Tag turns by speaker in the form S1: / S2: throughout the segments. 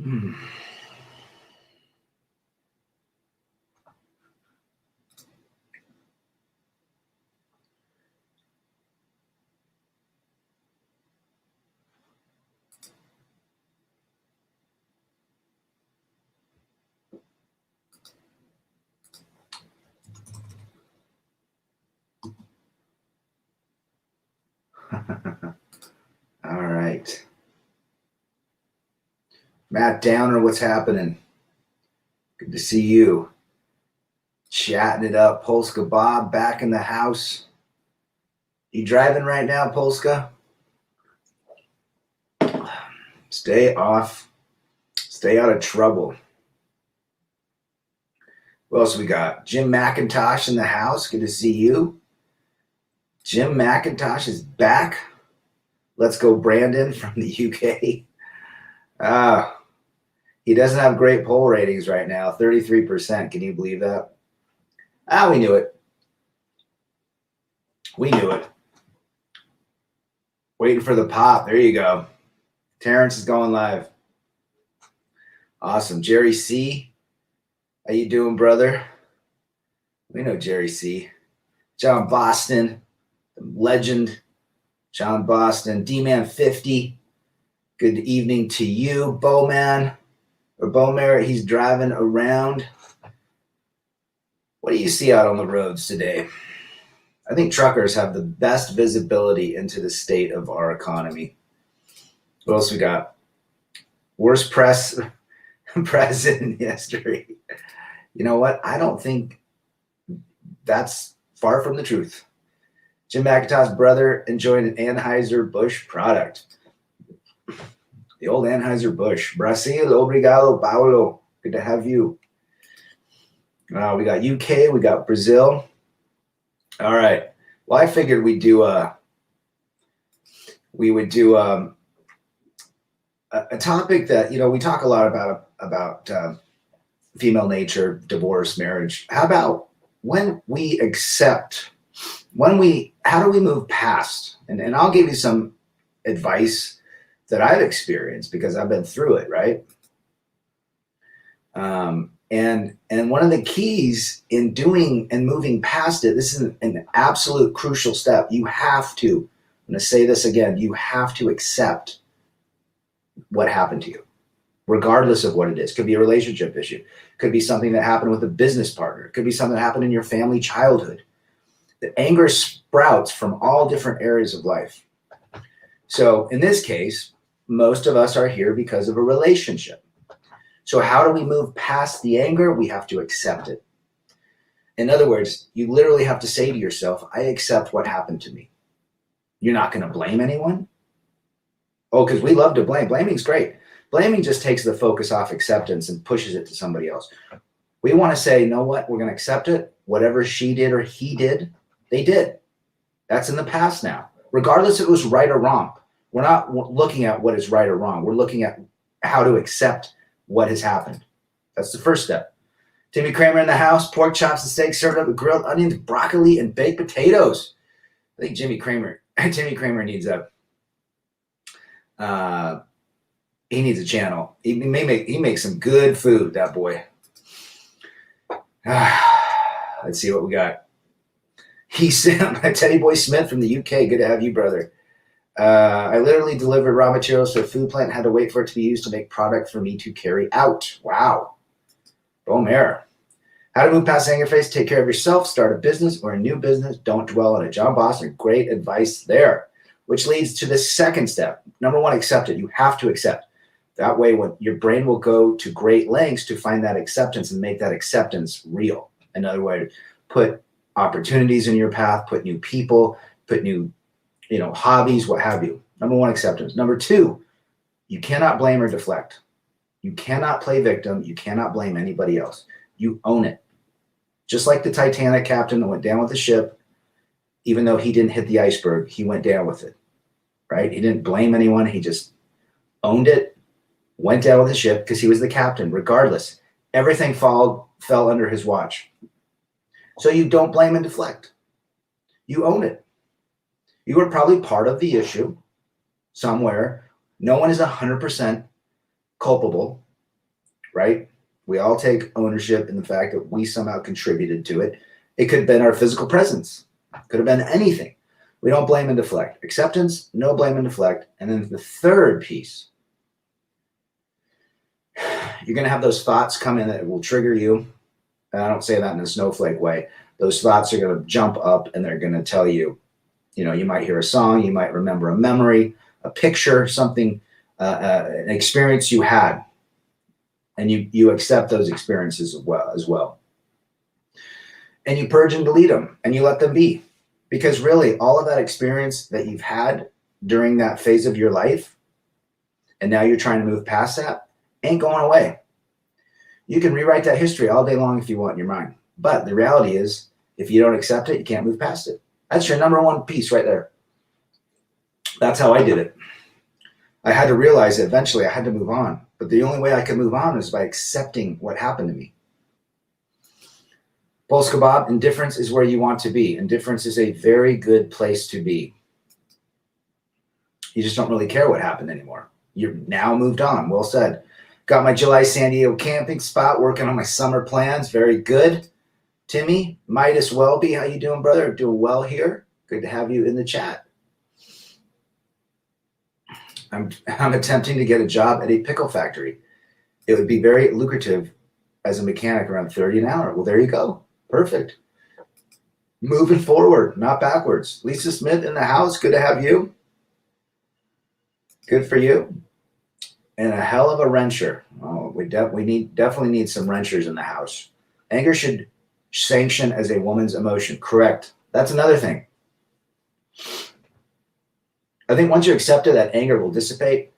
S1: Hmm. All right. Matt Downer, what's happening? Good to see you. Chatting it up. Polska Bob back in the house. You driving right now, Polska? Stay off. Stay out of trouble. What else we got? Jim McIntosh in the house. Good to see you. Jim McIntosh is back. Let's go, Brandon from the UK. He doesn't have great poll ratings right now. 33%. Can you believe that? We knew it. We knew it. Waiting for the pop. There you go. Terrence is going live. Awesome. Jerry C. How you doing, brother? We know Jerry C. John Boston, legend. John Boston. D-Man 50. Good evening to you. Bowman or Bowmare. He's driving around. What do you see out on the roads today? I think truckers have the best visibility into the state of our economy. What else we got? Worst press in history. You know what? I don't think that's far from the truth. Jim McIntosh's brother enjoyed an Anheuser-Busch product. The old Anheuser-Busch. Brasil, obrigado, Paulo. Good to have you. We got UK. We got Brazil. All right. Well, I figured we would do a topic that, we talk a lot about female nature, divorce, marriage. How about when we accept, how do we move past? And I'll give you some advice that I've experienced because I've been through it, right? And one of the keys in doing and moving past it, this is an absolute crucial step. You have to, I'm going to say this again, you have to accept what happened to you, regardless of what it is. Could be a relationship issue. Could be something that happened with a business partner. It could be something that happened in your family childhood. The anger sprouts from all different areas of life. So in this case, most of us are here because of a relationship. So how do we move past the anger? We have to accept it. In other words, you literally have to say to yourself, I accept what happened to me. You're not going to blame anyone. Oh, because we love to blame. Blaming's great. Blaming just takes the focus off acceptance and pushes it to somebody else. We want to say, you know what? We're going to accept it. Whatever she did or he did, they did. That's in the past now. Regardless if it was right or wrong. We're not looking at what is right or wrong. We're looking at how to accept what has happened. That's the first step. Timmy Kramer in the house. Pork chops and steak served up with grilled onions, broccoli, and baked potatoes. I think Timmy Kramer needs he needs a channel. He makes some good food, that boy. Let's see what we got. He's Teddy Boy Smith from the UK. Good to have you, brother. I literally delivered raw materials to a food plant and had to wait for it to be used to make product for me to carry out. Wow. Boom air. How to move past anger phase. Take care of yourself. Start a business or a new business. Don't dwell on it. John Boston, great advice there. Which leads to the second step. Number one, accept it. You have to accept. That way, when your brain will go to great lengths to find that acceptance and make that acceptance real. Another way, put opportunities in your path, put new people, put new, hobbies, what have you. Number one, acceptance. Number two, you cannot blame or deflect. You cannot play victim. You cannot blame anybody else. You own it. Just like the Titanic captain that went down with the ship, even though he didn't hit the iceberg, he went down with it, right? He didn't blame anyone. He just owned it, went down with the ship because he was the captain. Regardless, everything fell under his watch. So you don't blame and deflect. You own it. You were probably part of the issue somewhere. No one is 100% culpable. right? We all take ownership in the fact that we somehow contributed to it. It could have been our physical presence. Could have been anything. We don't blame and deflect. Acceptance, no blame and deflect. And then the third piece, you're going to have those thoughts come in that will trigger you. And I don't say that in a snowflake way. Those thoughts are going to jump up and they're going to tell you, you might hear a song, you might remember a memory, a picture, something, an experience you had. And you accept those experiences as well. And you purge and delete them and you let them be. Because really, all of that experience that you've had during that phase of your life, and now you're trying to move past that, ain't going away. You can rewrite that history all day long if you want in your mind. But the reality is, if you don't accept it, you can't move past it. That's your number one piece right there. That's how I did it. I had to realize that eventually I had to move on. But the only way I could move on is by accepting what happened to me. Pulse kebab, indifference is where you want to be. Indifference is a very good place to be. You just don't really care what happened anymore. You're now moved on. Well said. Got my July San Diego camping spot, working on my summer plans. Very good. Timmy, Midas Welby, how you doing, brother? Doing well here. Good to have you in the chat. I'm attempting to get a job at a pickle factory. It would be very lucrative as a mechanic, around 30 an hour. Well, there you go. Perfect. Moving forward, not backwards. Lisa Smith in the house. Good to have you. Good for you. And a hell of a wrencher. Oh, we definitely need some wrenchers in the house. Anger should sanction as a woman's emotion. Correct. That's another thing. I think once you accept it, that anger will dissipate.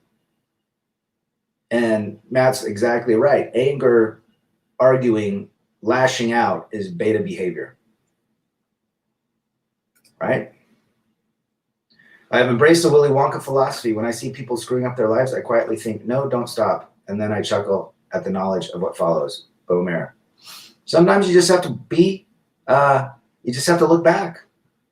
S1: And Matt's exactly right. Anger, arguing, lashing out is beta behavior. Right? I have embraced the Willy Wonka philosophy. When I see people screwing up their lives, I quietly think, no, don't stop. And then I chuckle at the knowledge of what follows. Omer. Sometimes you just have to you just have to look back.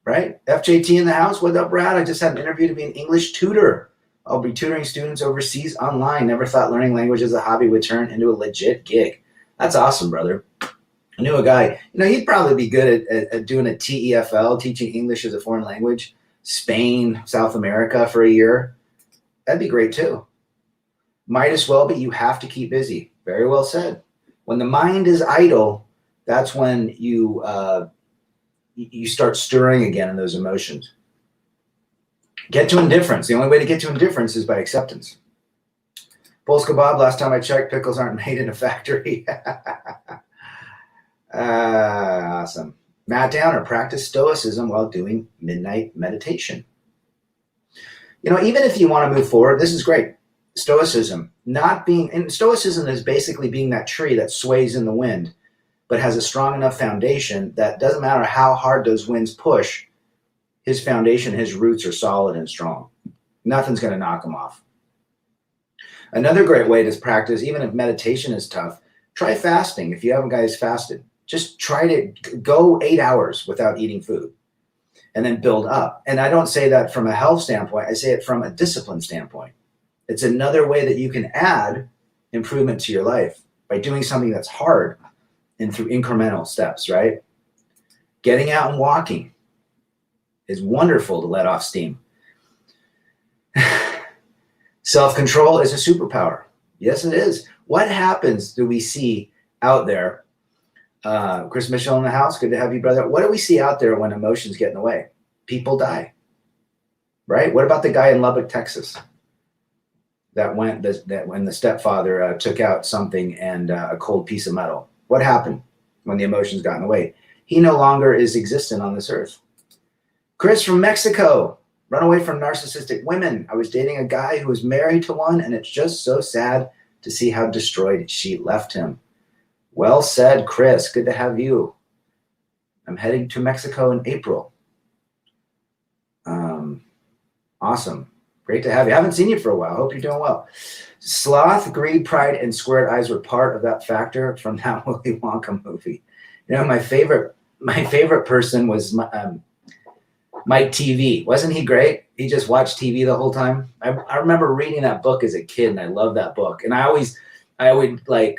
S1: Right? FJT in the house. What up, Brad? I just had an interview to be an English tutor. I'll be tutoring students overseas online. Never thought learning language as a hobby would turn into a legit gig. That's awesome, brother. I knew a guy, he'd probably be good at doing a TEFL, teaching English as a foreign language, Spain, South America for a year. That'd be great too. Might as well be. You have to keep busy. Very well said. When the mind is idle, that's when you start stirring again in those emotions. Get to indifference. The only way to get to indifference is by acceptance. Pulse kebab, last time I checked, pickles aren't made in a factory. Awesome. Matt Downer, practice stoicism while doing midnight meditation. Even if you want to move forward, this is great. Stoicism, stoicism is basically being that tree that sways in the wind, but has a strong enough foundation that doesn't matter how hard those winds push, his foundation, his roots are solid and strong. Nothing's going to knock him off. Another great way to practice, even if meditation is tough, try fasting. If you haven't guys fasted, just try to go 8 hours without eating food and then build up. And I don't say that from a health standpoint. I say it from a discipline standpoint. It's another way that you can add improvement to your life by doing something that's hard and through incremental steps, right? Getting out and walking is wonderful to let off steam. Self-control is a superpower. Yes, it is. What happens do we see out there? Chris Mitchell in the house. Good to have you, brother. What do we see out there when emotions get in the way? People die, right? What about the guy in Lubbock, Texas that when the stepfather took out something and a cold piece of metal? What happened when the emotions got in the way? He no longer is existent on this earth. Chris from Mexico, run away from narcissistic women. I was dating a guy who was married to one, and it's just so sad to see how destroyed she left him. Well said, Chris. Good to have you. I'm heading to Mexico in April. Awesome. Great to have you. I haven't seen you for a while. Hope you're doing well. Sloth, greed, pride, and squared eyes were part of that factor from that Willy Wonka movie. My favorite person was Mike TV. Wasn't he great? He just watched TV the whole time. I remember reading that book as a kid, and I loved that book. And I would like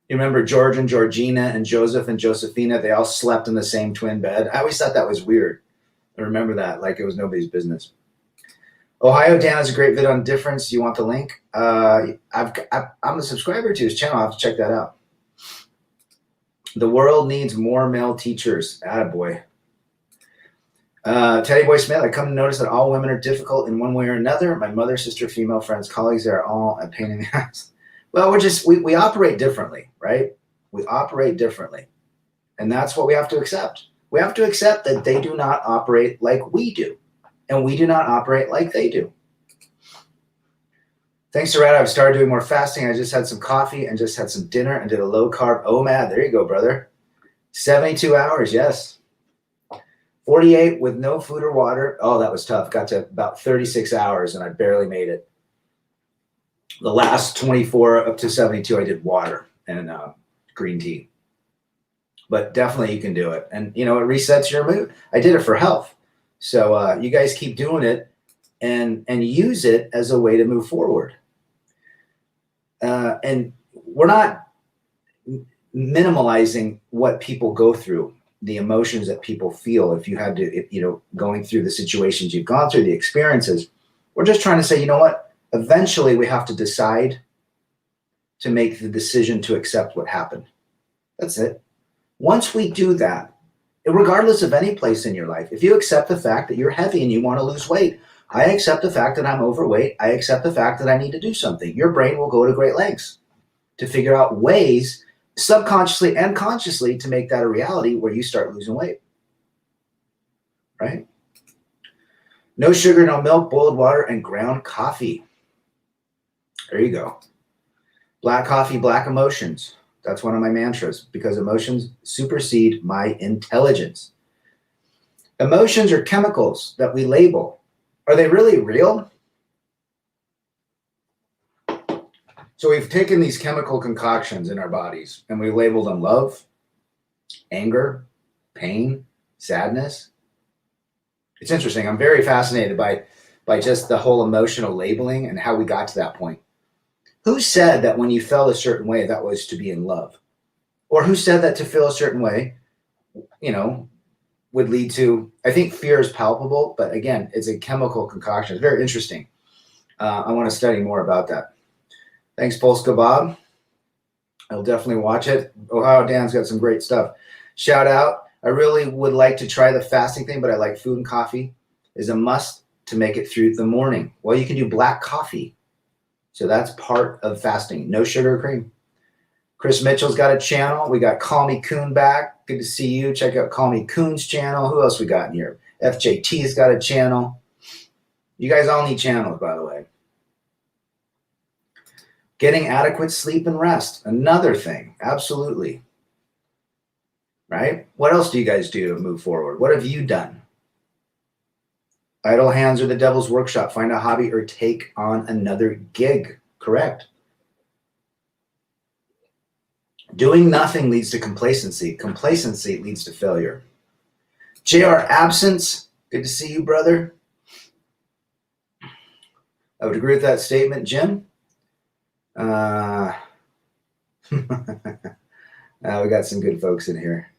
S1: You remember George and Georgina and Joseph and Josephina? They all slept in the same twin bed. I always thought that was weird. I remember that like it was nobody's business. Ohio Dan has a great vid on difference. Do you want the link? I'm a subscriber to his channel. I'll have to check that out. The world needs more male teachers. Attaboy. Teddy Boy Smith, I come to notice that all women are difficult in one way or another. My mother, sister, female friends, colleagues, they're all a pain in the ass. Well, we operate differently, right? We operate differently. And that's what we have to accept. We have to accept that they do not operate like we do. And we do not operate like they do. Thanks to Red, I've started doing more fasting. I just had some coffee and just had some dinner and did a low carb OMAD. There you go, brother. 72 hours, yes. 48 with no food or water. Oh, that was tough. Got to about 36 hours and I barely made it. The last 24 up to 72, I did water and green tea. But definitely you can do it. And, you know, it resets your mood. I did it for health. So you guys keep doing it and use it as a way to move forward. And we're not minimalizing what people go through, the emotions that people feel. If you had to, going through the situations you've gone through, the experiences, we're just trying to say, you know what? Eventually we have to decide to make the decision to accept what happened. That's it. Once we do that, regardless of any place in your life, if you accept the fact that you're heavy and you want to lose weight, I accept the fact that I'm overweight. I accept the fact that I need to do something. Your brain will go to great lengths to figure out ways, subconsciously and consciously, to make that a reality where you start losing weight. Right? No sugar, no milk, boiled water, and ground coffee. There you go. Black coffee, black emotions. That's one of my mantras, because emotions supersede my intelligence. Emotions are chemicals that we label. Are they really real? So we've taken these chemical concoctions in our bodies and we label them love, anger, pain, sadness. It's interesting. I'm very fascinated by just the whole emotional labeling and how we got to that point. Who said that when you felt a certain way, that was to be in love? Or who said that to feel a certain way, would lead to, I think fear is palpable, but again, it's a chemical concoction. It's very interesting. I want to study more about that. Thanks, Polska Bob. I'll definitely watch it. Ohio Dan's got some great stuff. Shout out. I really would like to try the fasting thing, but I like food and coffee is a must to make it through the morning. Well, you can do black coffee. So that's part of fasting. No sugar or cream. Chris Mitchell's got a channel. We got Call Me Coon back. Good to see you. Check out Call Me Coon's channel. Who else we got in here? FJT's got a channel. You guys all need channels, by the way. Getting adequate sleep and rest. Another thing. Absolutely. Right? What else do you guys do to move forward? What have you done? Idle hands are the devil's workshop. Find a hobby or take on another gig. Correct. Doing nothing leads to complacency. Complacency leads to failure. JR Absence, good to see you, brother. I would agree with that statement, Jim. We got some good folks in here.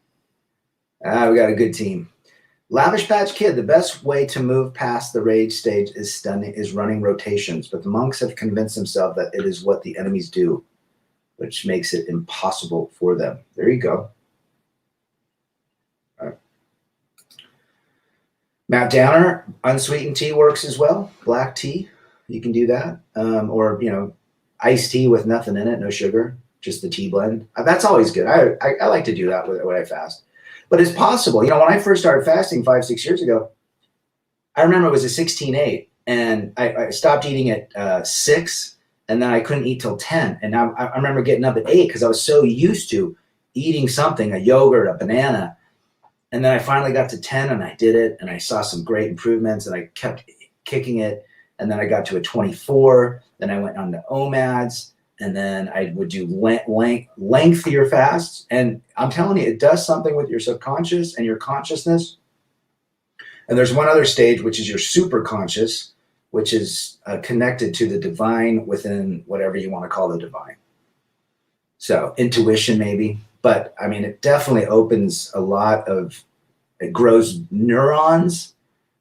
S1: We got a good team. Lavish Patch Kid, the best way to move past the rage stage is running rotations, but the monks have convinced themselves that it is what the enemies do, which makes it impossible for them. There you go. All right. Matt Downer, unsweetened tea works as well. Black tea, you can do that. Or, iced tea with nothing in it, no sugar, just the tea blend. That's always good. I like to do that when I fast. But it's possible. When I first started fasting 5-6 years ago, I remember it was a 16-8, and I stopped eating at 6, and then I couldn't eat till 10. And I remember getting up at 8 because I was so used to eating something, a yogurt, a banana. And then I finally got to 10, and I did it, and I saw some great improvements, and I kept kicking it. And then I got to a 24. Then I went on to OMADs. And then I would do lengthier fasts. And I'm telling you, it does something with your subconscious and your consciousness. And there's one other stage, which is your super conscious, which is connected to the divine within whatever you want to call the divine. So intuition maybe, but I mean, it definitely opens a lot of, it grows neurons.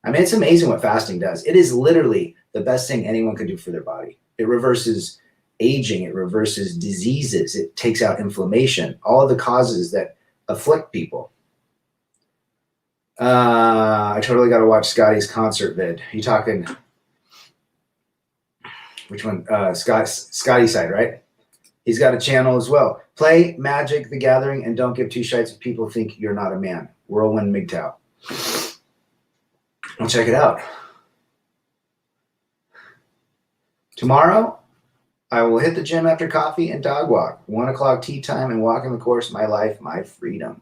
S1: I mean, it's amazing what fasting does. It is literally the best thing anyone can do for their body. It reverses aging. It reverses diseases. It takes out inflammation, all of the causes that afflict people. I totally got to watch Scotty's concert vid. You talking, which one? Scotty side, right? He's got a channel as well. Play Magic the Gathering and don't give two shites if people think you're not a man. Whirlwind MGTOW. I'll check it out. Tomorrow, I will hit the gym after coffee and dog walk. 1 o'clock tea time and walking the course. My life, my freedom.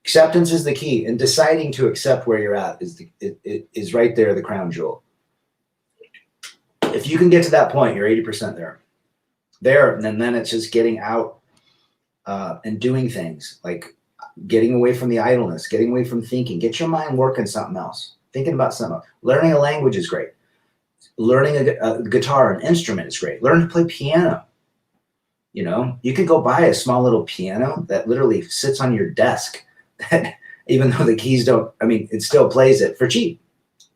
S1: Acceptance is the key, and deciding to accept where you're at is right there, the crown jewel. If you can get to that point, you're 80% there, and then it's just getting out and doing things, like getting away from the idleness, getting away from thinking. Get your mind working something else, thinking about something else. Learning a language is great. Learning a guitar, an instrument is great. Learn to play piano. You know, you can go buy a small little piano that literally sits on your desk. Even though the keys don't, I mean, it still plays it for cheap.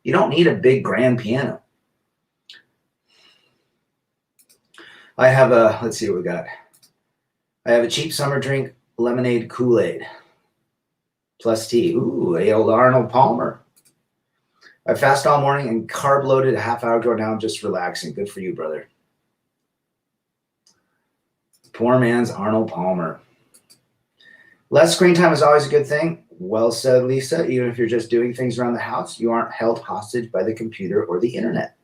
S1: You don't need a big grand piano. I have a, let's see what we got. I have a cheap summer drink, lemonade Kool-Aid plus tea. Ooh, old Arnold Palmer. I fast all morning and carb loaded a half hour ago. Now I'm just relaxing. Good for you, brother. Poor man's Arnold Palmer. Less screen time is always a good thing. Well said, Lisa. Even if you're just doing things around the house, you aren't held hostage by the computer or the internet.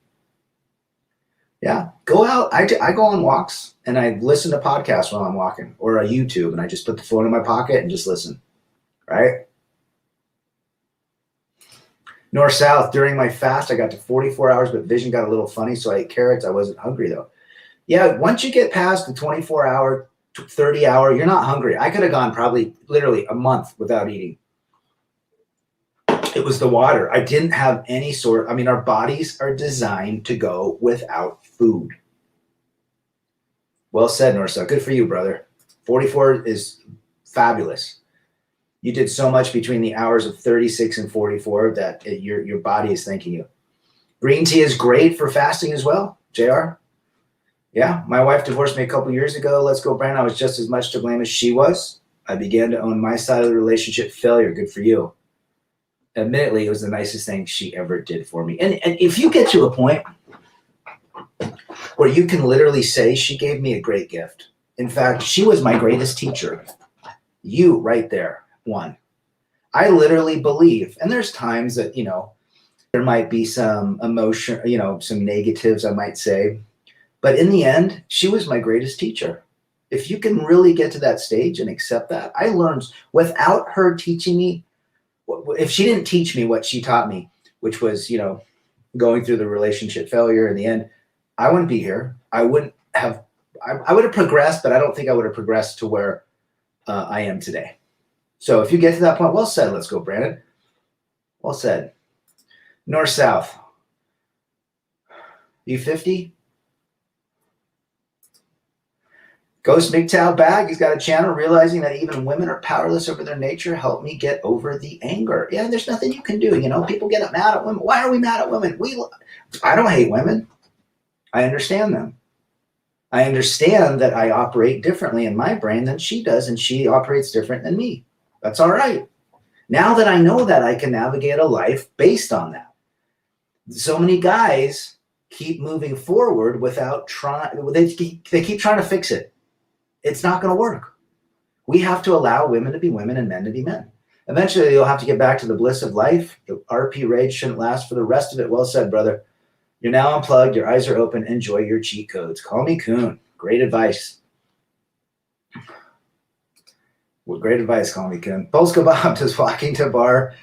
S1: Yeah, go out. I go on walks and I listen to podcasts while I'm walking, or a YouTube, and I just put the phone in my pocket and just listen, right? North South, during my fast, I got to 44 hours, but vision got a little funny, so I ate carrots. I wasn't hungry, though. Yeah, once you get past the 24-hour, 30-hour, you're not hungry. I could have gone probably literally a month without eating. It was the water. I didn't have any sort. I mean, our bodies are designed to go without food. Well said, Norsa. Good for you, brother. 44 is fabulous. You did so much between the hours of 36 and 44 that your body is thanking you. Green tea is great for fasting as well, JR. Yeah, my wife divorced me a couple years ago. Let's go, Brandon. I was just as much to blame as she was. I began to own my side of the relationship failure. Good for you. Admittedly, it was the nicest thing she ever did for me. And if you get to a point where you can literally say, she gave me a great gift. In fact, she was my greatest teacher. You right there, one. I literally believe, and there's times that, you know, there might be some emotion, you know, some negatives, I might say. But in the end, she was my greatest teacher. If you can really get to that stage and accept that, I learned without her teaching me. If she didn't teach me what she taught me, which was, you know, going through the relationship failure in the end, I wouldn't be here. I wouldn't have, I would have progressed, but I don't think I would have progressed to where I am today. So if you get to that point, well said. Let's go, Brandon. Well said. North, South. You 50? Ghost MGTOW bag. He's got a channel realizing that even women are powerless over their nature. Help me get over the anger. Yeah, there's nothing you can do. You know, people get mad at women. Why are we mad at women? I don't hate women. I understand them. I understand that I operate differently in my brain than she does, and she operates different than me. That's all right. Now that I know that, I can navigate a life based on that. So many guys keep moving forward without trying. They keep trying to fix it. It's not going to work. We have to allow women to be women and men to be men. Eventually, you'll have to get back to the bliss of life. The RP rage shouldn't last for the rest of it. Well said, brother. You're now unplugged. Your eyes are open. Enjoy your cheat codes. Call me Coon. Great advice. Well, great advice, call me Coon. Polska Bob, does walking to bar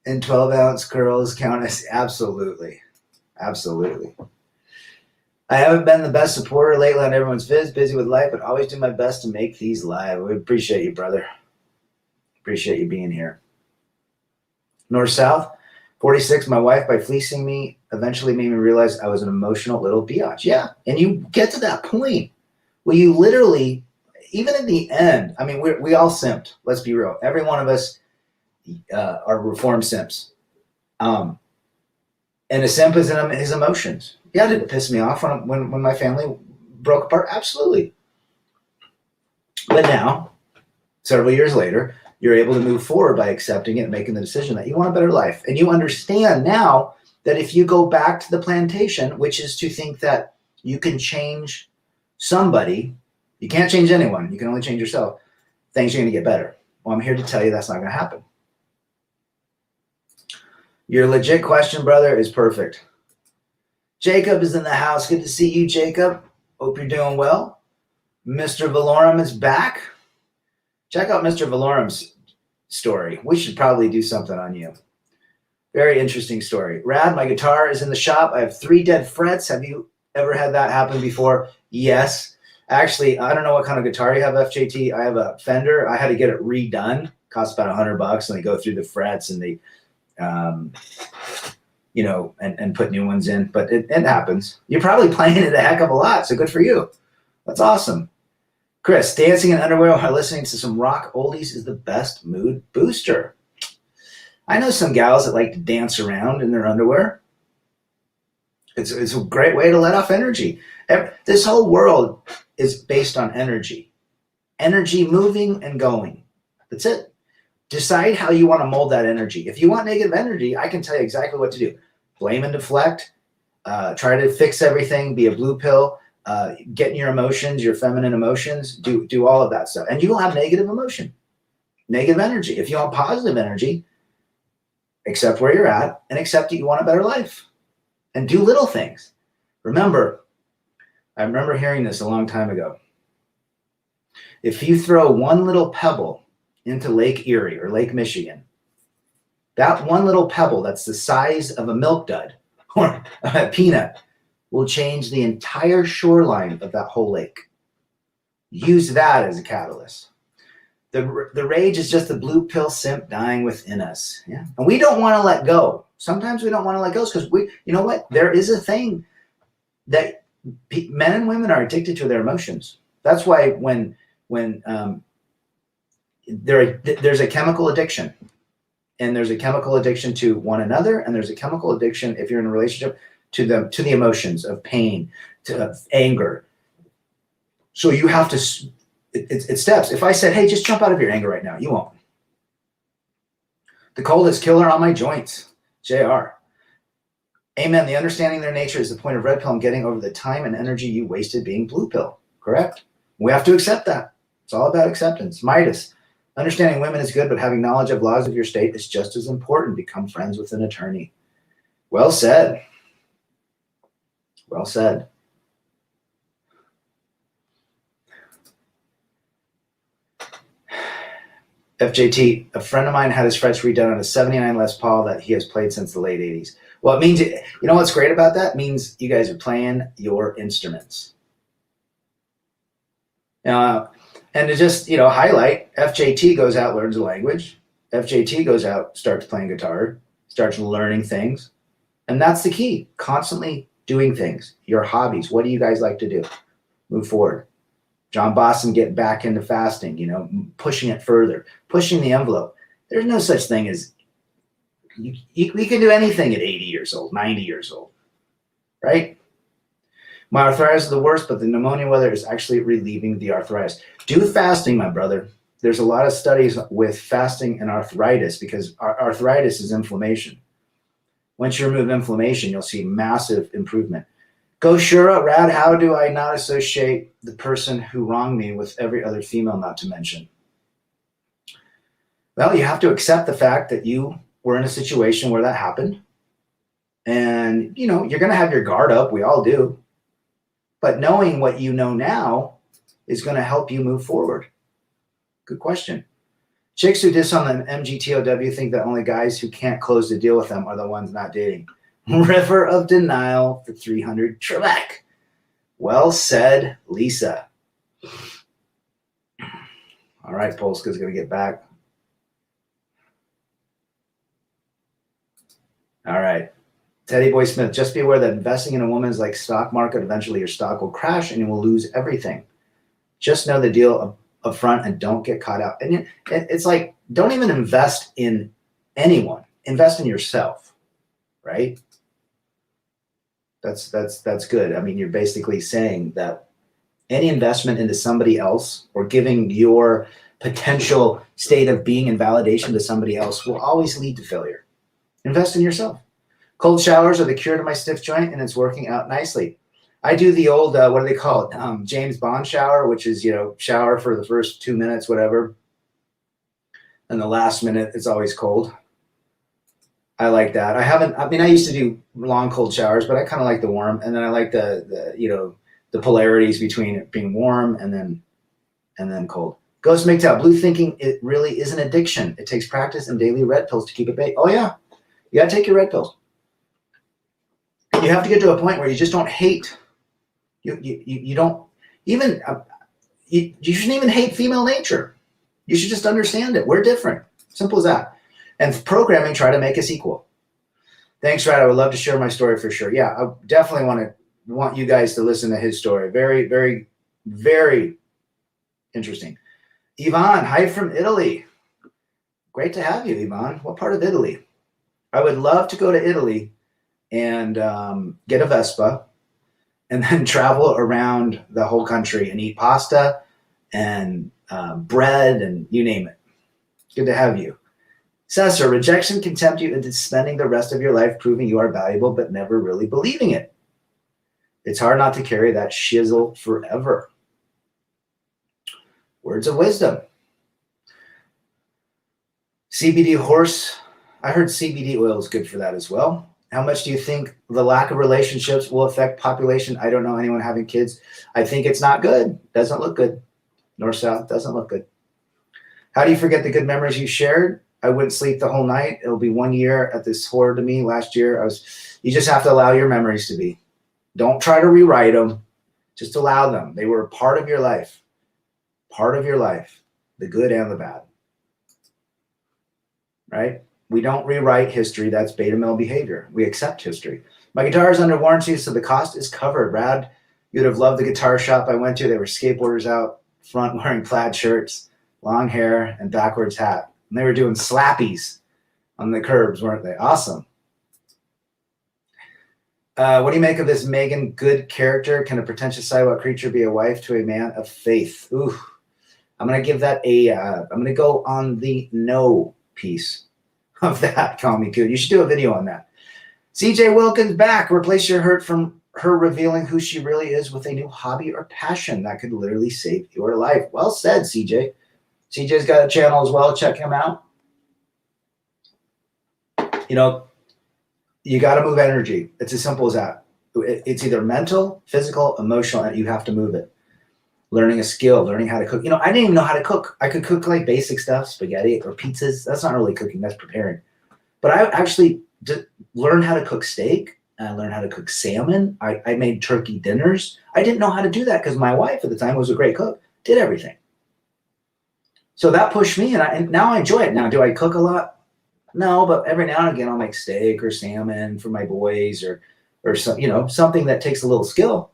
S1: in 12-ounce curls count as? Absolutely. Absolutely. I haven't been the best supporter lately on everyone's vids, busy with life, but always do my best to make these live. We appreciate you, brother. Appreciate you being here. North, South, 46, my wife, by fleecing me, eventually made me realize I was an emotional little biatch. Yeah, and you get to that point where you literally, even in the end, I mean, we all simped. Let's be real. Every one of us are reformed simps. And a simp is in his emotions. Yeah, did it piss me off when my family broke apart? Absolutely. But now, several years later, you're able to move forward by accepting it and making the decision that you want a better life. And you understand now that if you go back to the plantation, which is to think that you can change somebody, you can't change anyone, you can only change yourself, things are going to get better. Well, I'm here to tell you that's not going to happen. Your legit question, brother, is perfect. Jacob is in the house. Good to see you, Jacob. Hope you're doing well. Mr. Valorum is back. Check out Mr. Valorum's story. We should probably do something on you. Very interesting story. Rad, my guitar is in the shop. I have 3 dead frets. Have you ever had that happen before? Yes. Actually, I don't know what kind of guitar you have, FJT. I have a Fender. I had to get it redone. Cost about $100, and they go through the frets and they, and put new ones in. But it happens. You're probably playing it a heck of a lot, so good for you. That's awesome. Chris, dancing in underwear while listening to some rock oldies is the best mood booster. I know some gals that like to dance around in their underwear. It's a great way to let off energy. This whole world is based on energy. Energy moving and going. That's it. Decide how you want to mold that energy. If you want negative energy, I can tell you exactly what to do. Blame and deflect. Try to fix everything. Be a blue pill. Get in your emotions, your feminine emotions, do all of that stuff. And you will have negative emotion, negative energy. If you want positive energy, accept where you're at and accept that you want a better life and do little things. I remember hearing this a long time ago. If you throw one little pebble into Lake Erie or Lake Michigan, that one little pebble that's the size of a milk dud or a peanut will change the entire shoreline of that whole lake. Use that as a catalyst. The rage is just the blue pill simp dying within us. Yeah. And we don't want to let go. Sometimes we don't want to let go because you know what? There is a thing that men and women are addicted to their emotions. That's why when there's a chemical addiction, and there's a chemical addiction to one another, and there's a chemical addiction if you're in a relationship to the emotions of pain, to anger. So you have to, it steps. If I said, hey, just jump out of your anger right now, you won't. The coldest killer on my joints, JR. Amen. The understanding their nature is the point of red pill and getting over the time and energy you wasted being blue pill. Correct? We have to accept that. It's all about acceptance. Midas. Understanding women is good, but having knowledge of laws of your state is just as important. Become friends with an attorney. Well said. Well said. FJT, a friend of mine had his frets redone on a 79 Les Paul that he has played since the late 80s. Well, it means, you know what's great about that? It means you guys are playing your instruments. And to just, highlight, FJT goes out, learns a language. FJT goes out, starts playing guitar, starts learning things. And that's the key, constantly doing things, your hobbies. What do you guys like to do? Move forward. John Boston getting back into fasting, pushing it further, pushing the envelope. There's no such thing as, we can do anything at 80 years old, 90 years old, right? My arthritis is the worst, but the pneumonia weather is actually relieving the arthritis. Do fasting, my brother. There's a lot of studies with fasting and arthritis because arthritis is inflammation. Once you remove inflammation, you'll see massive improvement. Go Shura, Rad, how do I not associate the person who wronged me with every other female not to mention? Well, you have to accept the fact that you were in a situation where that happened. And, you're going to have your guard up. We all do. But knowing what you know now is going to help you move forward. Good question. Chicks who diss on the MGTOW think that only guys who can't close the deal with them are the ones not dating. River of Denial for 300 Trebek. Well said, Lisa. All right, Polska's going to get back. All right. Teddy Boy Smith, just be aware that investing in a woman is like stock market. Eventually your stock will crash and you will lose everything. Just know the deal up front and don't get caught out. And it's like, don't even invest in anyone. Invest in yourself, right? That's good. I mean, you're basically saying that any investment into somebody else or giving your potential state of being in validation to somebody else will always lead to failure. Invest in yourself. Cold showers are the cure to my stiff joint, and it's working out nicely. I do the old, what do they call it? James Bond shower, which is, shower for the first 2 minutes, whatever. And the last minute, it's always cold. I like that. I used to do long cold showers, but I kind of like the warm. And then I like the polarities between it being warm and then cold. Ghost MGTOW, blue thinking, it really is an addiction. It takes practice and daily red pills to keep it baked. Oh yeah, you gotta take your red pills. You have to get to a point where you just don't hate. You don't even, you shouldn't even hate female nature. You should just understand it. We're different. Simple as that. And programming try to make us equal. Thanks, Rad. I would love to share my story for sure. Yeah, I definitely want you guys to listen to his story. Very, very, very interesting. Yvonne, hi from Italy. Great to have you, Yvonne. What part of Italy? I would love to go to Italy and get a Vespa and then travel around the whole country and eat pasta and bread and you name it. Good to have you. Cesar, rejection can tempt you into spending the rest of your life proving you are valuable but never really believing it. It's hard not to carry that shizzle forever. Words of wisdom. CBD horse. I heard CBD oil is good for that as well. How much do you think the lack of relationships will affect population? I don't know anyone having kids. I think it's not good. Doesn't look good. North, south, doesn't look good. How do you forget the good memories you shared? I wouldn't sleep the whole night. It'll be 1 year at this horror to me. Last year, you just have to allow your memories to be. Don't try to rewrite them. Just allow them. They were a part of your life. Part of your life. The good and the bad. Right? We don't rewrite history. That's beta male behavior. We accept history. My guitar is under warranty, so the cost is covered. Rad, you'd have loved the guitar shop I went to. There were skateboarders out front wearing plaid shirts, long hair, and backwards hat. And they were doing slappies on the curbs, weren't they? Awesome. What do you make of this Megan Good character? Can a pretentious sidewalk creature be a wife to a man of faith? Ooh, I'm going to give that I'm going to go on the no piece of that. Call me good. You should do a video on that. CJ Wilkins back. Replace your hurt from her revealing who she really is with a new hobby or passion that could literally save your life. Well said, CJ. CJ's got a channel as well. Check him out. You got to move energy. It's as simple as that. It's either mental, physical, emotional, and you have to move it. Learning a skill, learning how to cook. I didn't even know how to cook. I could cook like basic stuff, spaghetti or pizzas. That's not really cooking, that's preparing. But I actually learned how to cook steak. I learned how to cook salmon. I made turkey dinners. I didn't know how to do that because my wife at the time was a great cook, did everything. So that pushed me, and now I enjoy it. Now, do I cook a lot? No, but every now and again I'll make steak or salmon for my boys or some, something that takes a little skill.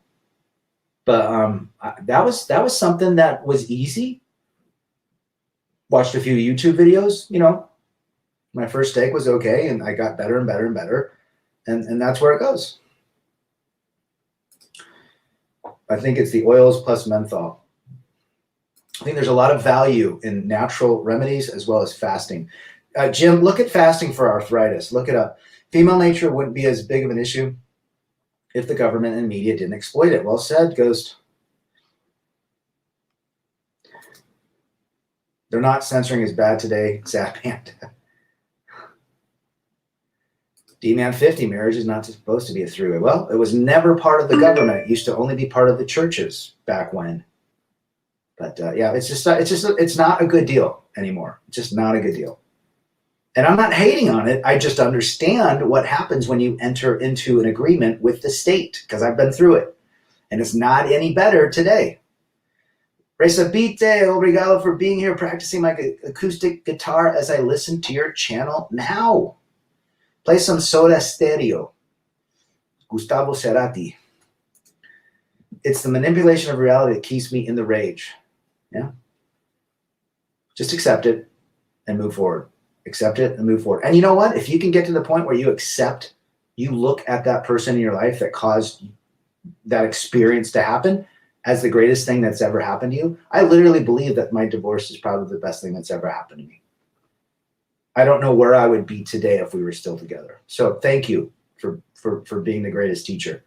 S1: But that was something that was easy. Watched a few YouTube videos, My first steak was okay, and I got better and better and better. And that's where it goes. I think it's the oils plus menthol. I think there's a lot of value in natural remedies as well as fasting. Jim, look at fasting for arthritis. Look it up. Female nature wouldn't be as big of an issue if the government and media didn't exploit it. Well said, Ghost. They're not censoring as bad today. Sad Panda. D-Man 50, marriage is not supposed to be a three-way. Well, it was never part of the government. It used to only be part of the churches back when. But yeah, it's not a good deal anymore. It's just not a good deal. And I'm not hating on it. I just understand what happens when you enter into an agreement with the state, because I've been through it. And it's not any better today. Resabite, obrigado for being here, practicing my acoustic guitar as I listen to your channel now. Play some Soda Stereo. Gustavo Cerati. It's the manipulation of reality that keeps me in the rage. Yeah. Just accept it and move forward. Accept it and move forward. And you know what? If you can get to the point where you accept, you look at that person in your life that caused that experience to happen as the greatest thing that's ever happened to you. I literally believe that my divorce is probably the best thing that's ever happened to me. I don't know where I would be today if we were still together. So thank you for being the greatest teacher.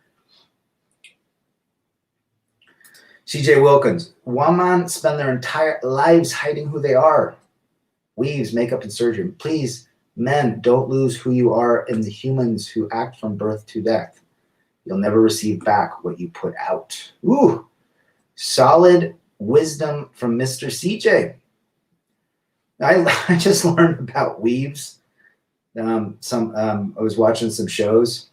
S1: CJ Wilkins, women spend their entire lives hiding who they are. Weaves, makeup, and surgery. Please, men, don't lose who you are in the humans who act from birth to death. You'll never receive back what you put out. Ooh, solid wisdom from Mr. CJ. I just learned about weaves. I was watching some shows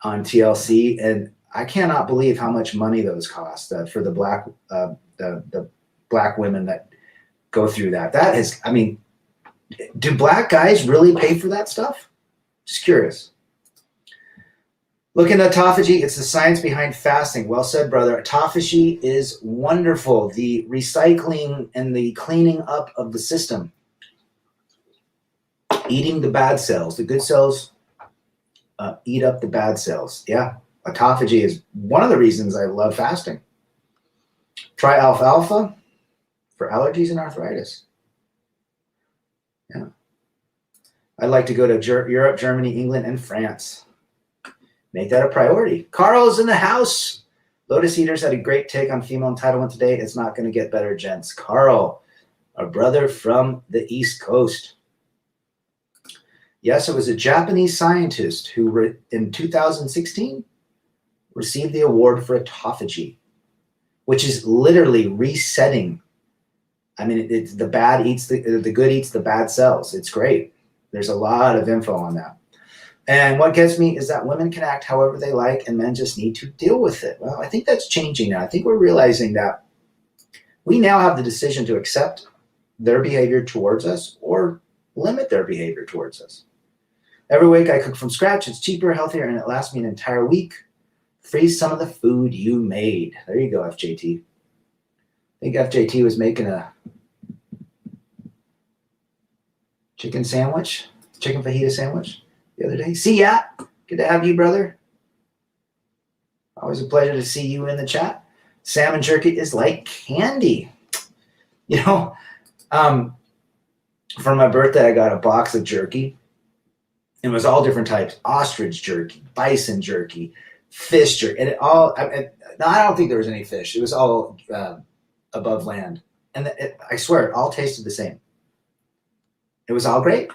S1: on TLC, and I cannot believe how much money those cost for the black women that go through that. That is, I mean, do black guys really pay for that stuff? Just curious. Looking at autophagy, it's the science behind fasting. Well said, brother. Autophagy is wonderful. The recycling and the cleaning up of the system. Eating the bad cells. The good cells eat up the bad cells. Yeah, autophagy is one of the reasons I love fasting. Try alfalfa for allergies and arthritis. Yeah. I'd like to go to Europe, Germany, England, and France. Make that a priority. Carl's in the house. Lotus Eaters had a great take on female entitlement today. It's not going to get better, gents. Carl, our brother from the East Coast. Yes, it was a Japanese scientist who, in 2016, received the award for autophagy, which is literally resetting. I mean, it's the bad eats the good eats the bad cells. It's great. There's a lot of info on that. And what gets me is that women can act however they like and men just need to deal with it. Well, I think that's changing now. I think we're realizing that we now have the decision to accept their behavior towards us or limit their behavior towards us. Every week I cook from scratch. It's cheaper, healthier, and it lasts me an entire week. Freeze some of the food you made. There you go, FJT. I think FJT was making a chicken fajita sandwich the other day. See ya. Good to have you, brother. Always a pleasure to see you in the chat. Salmon jerky is like candy. You know, for my birthday, I got a box of jerky. It was all different types: ostrich jerky, bison jerky, fish jerky, and it all. I don't think there was any fish. It was all above land, and I swear it all tasted the same. It was all great.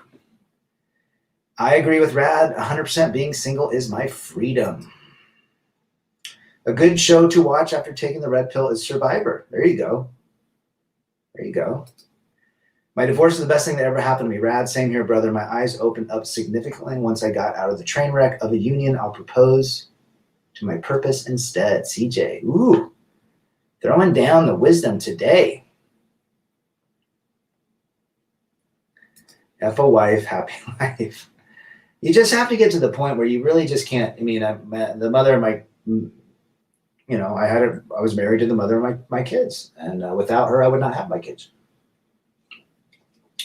S1: I agree with Rad. 100% being single is my freedom. A good show to watch after taking the red pill is Survivor. There you go. There you go. My divorce is the best thing that ever happened to me. Rad, same here, brother. My eyes opened up significantly once I got out of the train wreck of a union. I'll propose to my purpose instead. CJ. Ooh. Throwing down the wisdom today. F a wife, happy life. You just have to get to the point where you really just can't. I mean, the mother of my, I was married to the mother of my kids, and without her, I would not have my kids.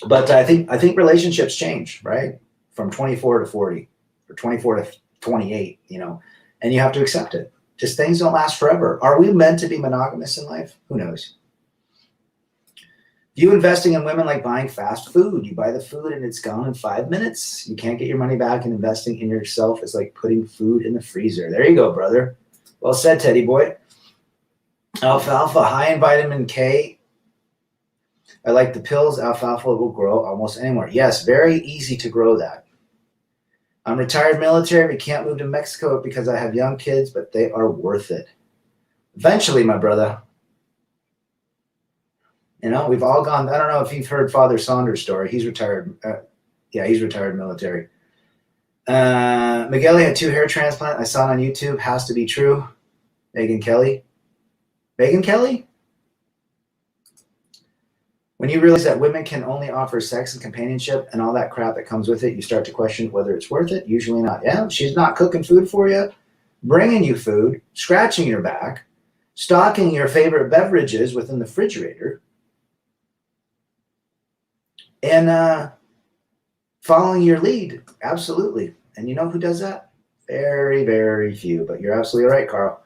S1: But I think relationships change, right? From 24 to 40, or 24 to 28, and you have to accept it. Just things don't last forever. Are we meant to be monogamous in life? Who knows? View investing in women like buying fast food. You buy the food and it's gone in 5 minutes. You can't get your money back, and investing in yourself is like putting food in the freezer. There you go, brother. Well said, Teddy boy. Alfalfa, high in vitamin K. I like the pills. Alfalfa will grow almost anywhere. Yes, very easy to grow that. I'm retired military. We can't move to Mexico because I have young kids, but they are worth it. Eventually, my brother. We've all gone. I don't know if you've heard Father Saunders' story. He's retired. He's retired military. Miguel had 2 hair transplants. I saw it on YouTube. Has to be true. Megan Kelly. When you realize that women can only offer sex and companionship and all that crap that comes with it, you start to question whether it's worth it. Usually not. Yeah, she's not cooking food for you, bringing you food, scratching your back, stocking your favorite beverages within the refrigerator. and following your lead. Absolutely. And you know who does that? Very, very few. But you're absolutely right, Carl.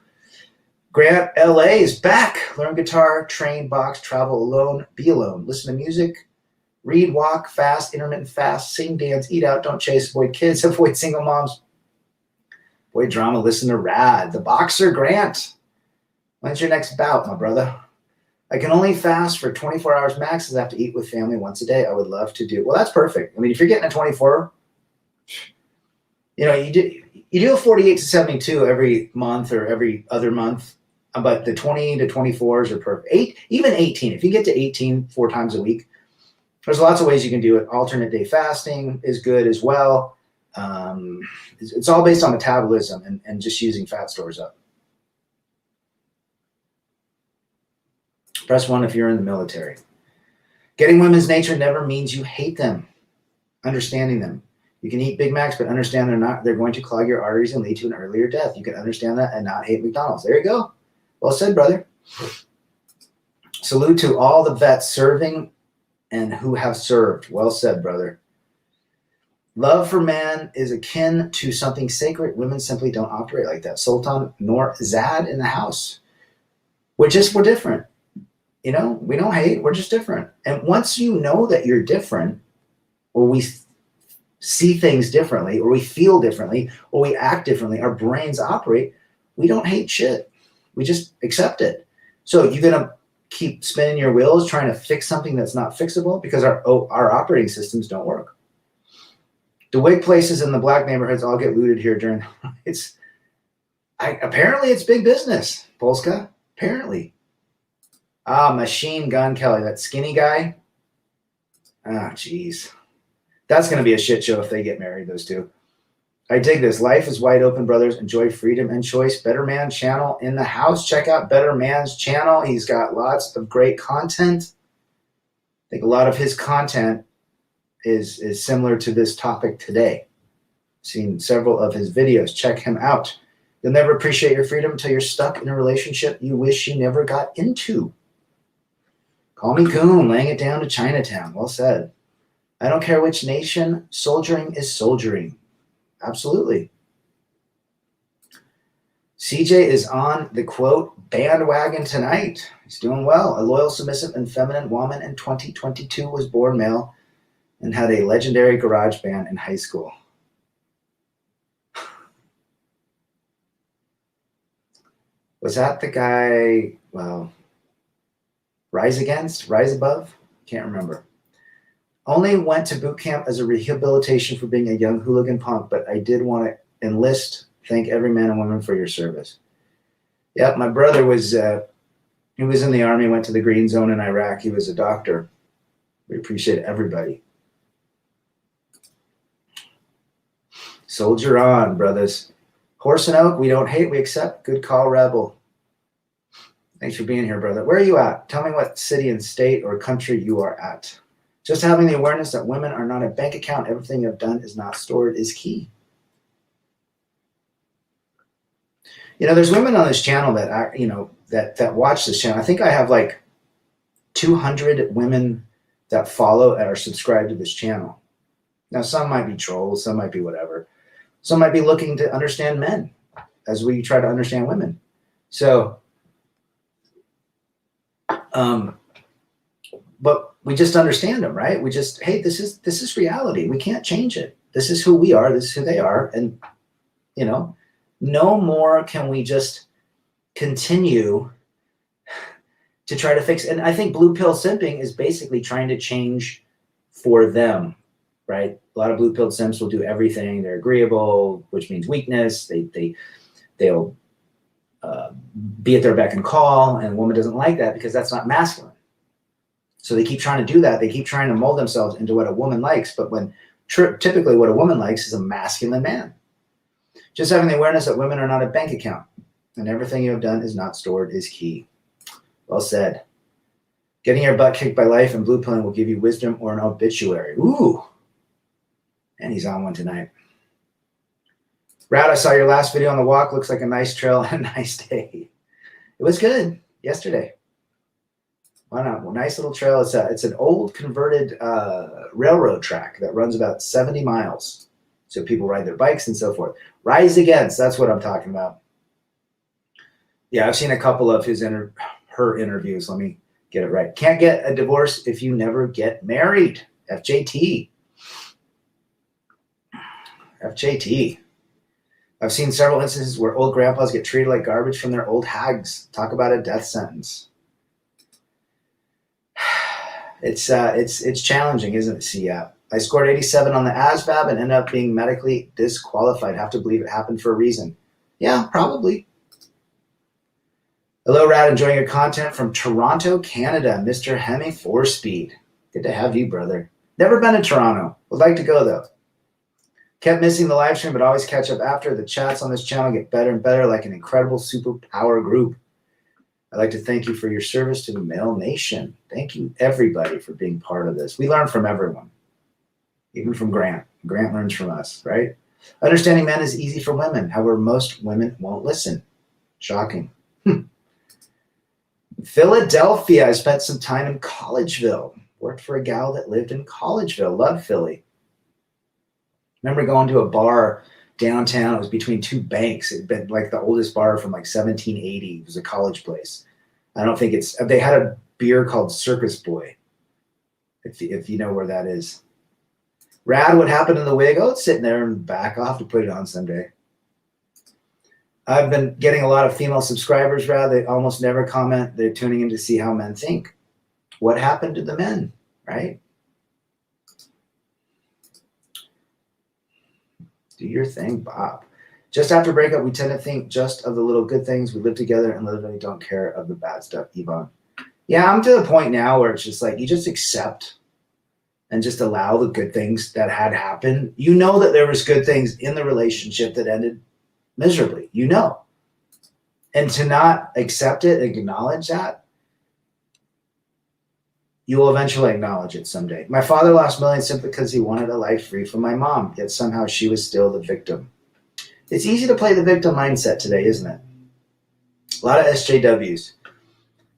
S1: Grant, LA is back. Learn guitar, train, box, travel alone, be alone. Listen to music, read, walk, fast, intermittent fast, sing, dance, eat out, don't chase, avoid kids, avoid single moms, avoid drama, listen to Rad. The Boxer, Grant. When's your next bout, my brother? I can only fast for 24 hours max, as I have to eat with family once a day. I would love to do. Well, that's perfect. I mean, if you're getting a 24, you do a 48 to 72 every month or every other month, but the 20 to 24s are perfect. Even 18. If you get to 18 4 times a week, there's lots of ways you can do it. Alternate day fasting is good as well. It's all based on metabolism and just using fat stores up. Press 1 if you're in the military. Getting women's nature never means you hate them. Understanding them. You can eat Big Macs, but understand they're going to clog your arteries and lead to an earlier death. You can understand that and not hate McDonald's. There you go. Well said, brother. Salute to all the vets serving and who have served. Well said, brother. Love for man is akin to something sacred. Women simply don't operate like that. Sultan nor Zad in the house. We're different. We don't hate. We're just different. And once you know that you're different, or we see things differently, or we feel differently, or we act differently, our brains operate, we don't hate shit. We just accept it. So you're going to keep spinning your wheels trying to fix something that's not fixable because our operating systems don't work. The wig places in the black neighborhoods all get looted here during apparently it's big business, Polska. Apparently. Machine Gun Kelly, that skinny guy. Jeez. That's going to be a shit show if they get married, those two. I dig this. Life is wide open, brothers. Enjoy freedom and choice. Better Man channel in the house. Check out Better Man's channel. He's got lots of great content. I think a lot of his content is similar to this topic today. Seen several of his videos. Check him out. You'll never appreciate your freedom until you're stuck in a relationship you wish you never got into. Call me coon, laying it down to Chinatown. Well said. I don't care which nation, soldiering is soldiering. Absolutely. CJ is on the, quote, bandwagon tonight. He's doing well. A loyal, submissive, and feminine woman in 2022 was born male and had a legendary garage band in high school. Was that the guy, well, Rise Above? Can't remember. Only went to boot camp as a rehabilitation for being a young hooligan punk, but I did want to enlist. Thank every man and woman for your service. Yep, my brother was, he was in the Army, went to the Green Zone in Iraq. He was a doctor. We appreciate everybody. Soldier on, brothers. Horse and Oak, we don't hate, we accept. Good call, Rebel. Thanks for being here, brother. Where are you at? Tell me what city and state or country you are at. Just having the awareness that women are not a bank account, everything you've done is not stored, is key. There's women on this channel that watch this channel. I think I have like 200 women that follow and are subscribed to this channel. Now, some might be trolls, some might be whatever. Some might be looking to understand men as we try to understand women. So, but we just understand them, right? We just, hey, this is reality. We can't change it. This is who we are. This is who they are. And, no more can we just continue to try to fix. And I think blue pill simping is basically trying to change for them, right? A lot of blue pill simps will do everything. They're agreeable, which means weakness. They'll be at their beck and call, and a woman doesn't like that because that's not masculine. So they keep trying to do that. They keep trying to mold themselves into what a woman likes. But when typically what a woman likes is a masculine man. Just having the awareness that women are not a bank account and everything you have done is not stored is key. Well said. Getting your butt kicked by life and blue pilling will give you wisdom or an obituary. Ooh. And he's on one tonight. Rad, I saw your last video on the walk. Looks like a nice trail and a nice day. It was good yesterday. Why not? Well, nice little trail. It's an old converted railroad track that runs about 70 miles. So people ride their bikes and so forth. Rise Against, that's what I'm talking about. Yeah, I've seen a couple of her interviews. Let me get it right. Can't get a divorce if you never get married. FJT. FJT. I've seen several instances where old grandpas get treated like garbage from their old hags. Talk about a death sentence. It's challenging, isn't it? See, I scored 87 on the ASVAB and ended up being medically disqualified. Have to believe it happened for a reason. Yeah, probably. Hello, Rad. Enjoying your content from Toronto, Canada. Mr. Hemi 4-Speed. Good to have you, brother. Never been to Toronto. Would like to go, though. Kept missing the live stream, but always catch up after. The chats on this channel get better and better, like an incredible superpower group. I'd like to thank you for your service to the male nation. Thank you, everybody, for being part of this. We learn from everyone, even from Grant. Grant learns from us, right? Understanding men is easy for women. However, most women won't listen. Shocking. Philadelphia. I spent some time in Collegeville. Worked for a gal that lived in Collegeville. Love Philly. Remember going to a bar downtown. It was between two banks. It'd been like the oldest bar from like 1780. It was a college place. I don't think they had a beer called Circus Boy, if you know where that is. Rad, what happened in the wig? Oh, it's sitting there in the back. I'll have to put it on someday. I've been getting a lot of female subscribers, Rad. They almost never comment. They're tuning in to see how men think. What happened to the men, right? Do your thing, Bob. Just after breakup, we tend to think just of the little good things. We live together and literally don't care of the bad stuff, Yvonne. Yeah, I'm to the point now where it's just like you just accept and just allow the good things that had happened. You know that there was good things in the relationship that ended miserably, you know. And to not accept it, acknowledge that, you will eventually acknowledge it someday. My father lost millions simply because he wanted a life free from my mom, yet somehow she was still the victim. It's easy to play the victim mindset today, isn't it? A lot of SJWs.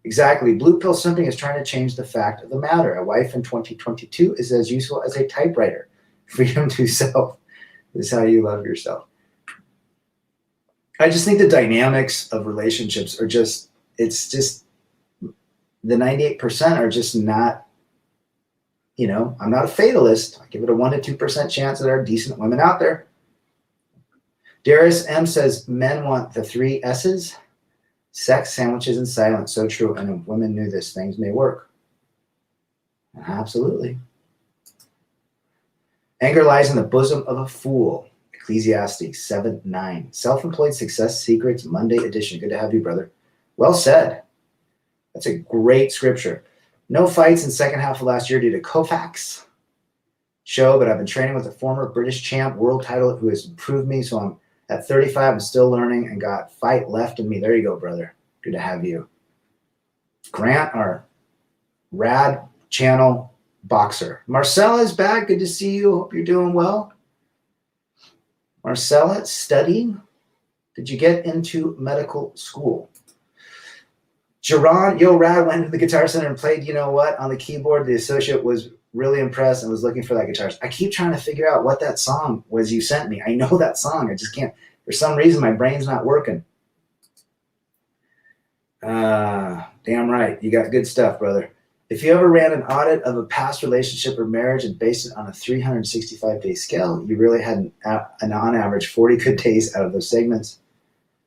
S1: Exactly. Blue pill simping is trying to change the fact of the matter. A wife in 2022 is as useful as a typewriter. Freedom to self is how you love yourself. I just think the dynamics of relationships are just, it's just, the 98% are just not, you know, I'm not a fatalist. I give it a 1% to 2% chance that there are decent women out there. Darius M says, men want the 3 S's, sex, sandwiches, and silence. So true. And if women knew this, things may work. Absolutely. Anger lies in the bosom of a fool. Ecclesiastes 7:9. Self-employed success secrets, Monday edition. Good to have you, brother. Well said. That's a great scripture. No fights in second half of last year due to Kofax show, but I've been training with a former British champ world title who has improved me. So I'm at 35. I'm still learning and got fight left in me. There you go, brother. Good to have you. Grant, our Rad channel boxer. Marcella is back. Good to see you. Hope you're doing well. Marcella, studying. Did you get into medical school? Jerron, yo, Rad went to the Guitar Center and played, you know what, on the keyboard. The associate was really impressed and was looking for that guitar. I keep trying to figure out what that song was you sent me. I know that song. I just can't. For some reason, my brain's not working. Damn right. You got good stuff, brother. If you ever ran an audit of a past relationship or marriage and based it on a 365-day scale, you really had an on average 40 good days out of those segments.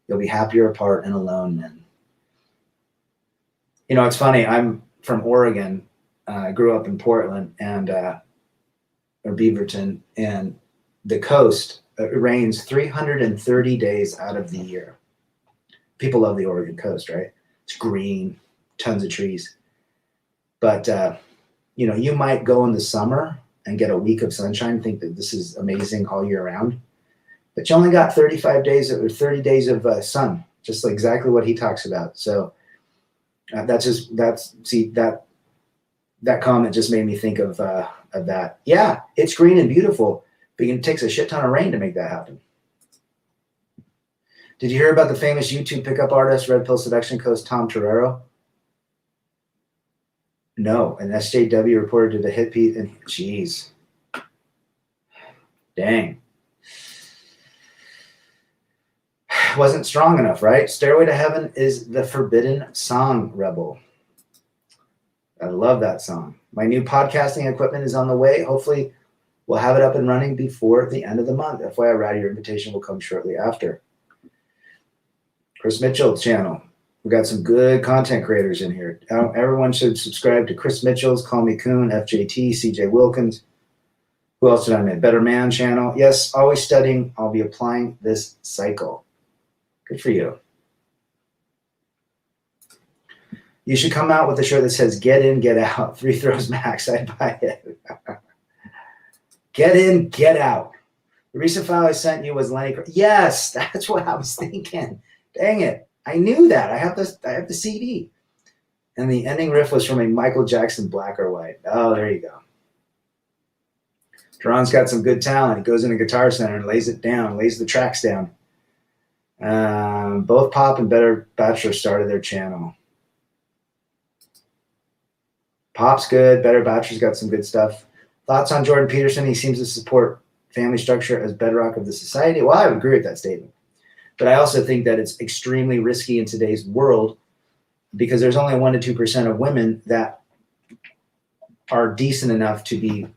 S1: You'll be happier apart and alone then. You know, it's funny. I'm from Oregon. I grew up in Portland and or Beaverton, and the coast. It rains 330 days out of the year. People love the Oregon coast, right? It's green, tons of trees. But you know, you might go in the summer and get a week of sunshine, think that this is amazing all year round. But you only got 35 days or 30 days of sun, just like exactly what he talks about. So that comment just made me think of that. Yeah, it's green and beautiful, but it takes a shit ton of rain to make that happen. Did you hear about the famous YouTube pickup artist, Red Pill Seduction coach Tom Torero? No, an SJW reported to the hit piece, and jeez, dang. Wasn't strong enough, right? Stairway to Heaven is the forbidden song, Rebel. I love that song. My new podcasting equipment is on the way. Hopefully, we'll have it up and running before the end of the month. FYI, Rowdy, your invitation will come shortly after. Chris Mitchell's channel. We got some good content creators in here. Everyone should subscribe to Chris Mitchell's, Call Me Coon, FJT, CJ Wilkins. Who else did I make? Better Man channel. Yes, always studying. I'll be applying this cycle. Good for you. You should come out with a shirt that says, get in, get out. 3 throws max. I'd buy it. Get in, get out. The recent file I sent you was Lenny. Yes, that's what I was thinking. Dang it. I knew that. I have the CD. And the ending riff was from a Michael Jackson Black or White. Oh, there you go. Duran's got some good talent. He goes into Guitar Center and lays it down, lays the tracks down. Both Pop and Better Bachelor started their channel. Pop's good. Better Bachelor's got some good stuff. Thoughts on Jordan Peterson? He seems to support family structure as bedrock of the society. Well, I would agree with that statement. But I also think that it's extremely risky in today's world because there's only 1% to 2% of women that are decent enough to be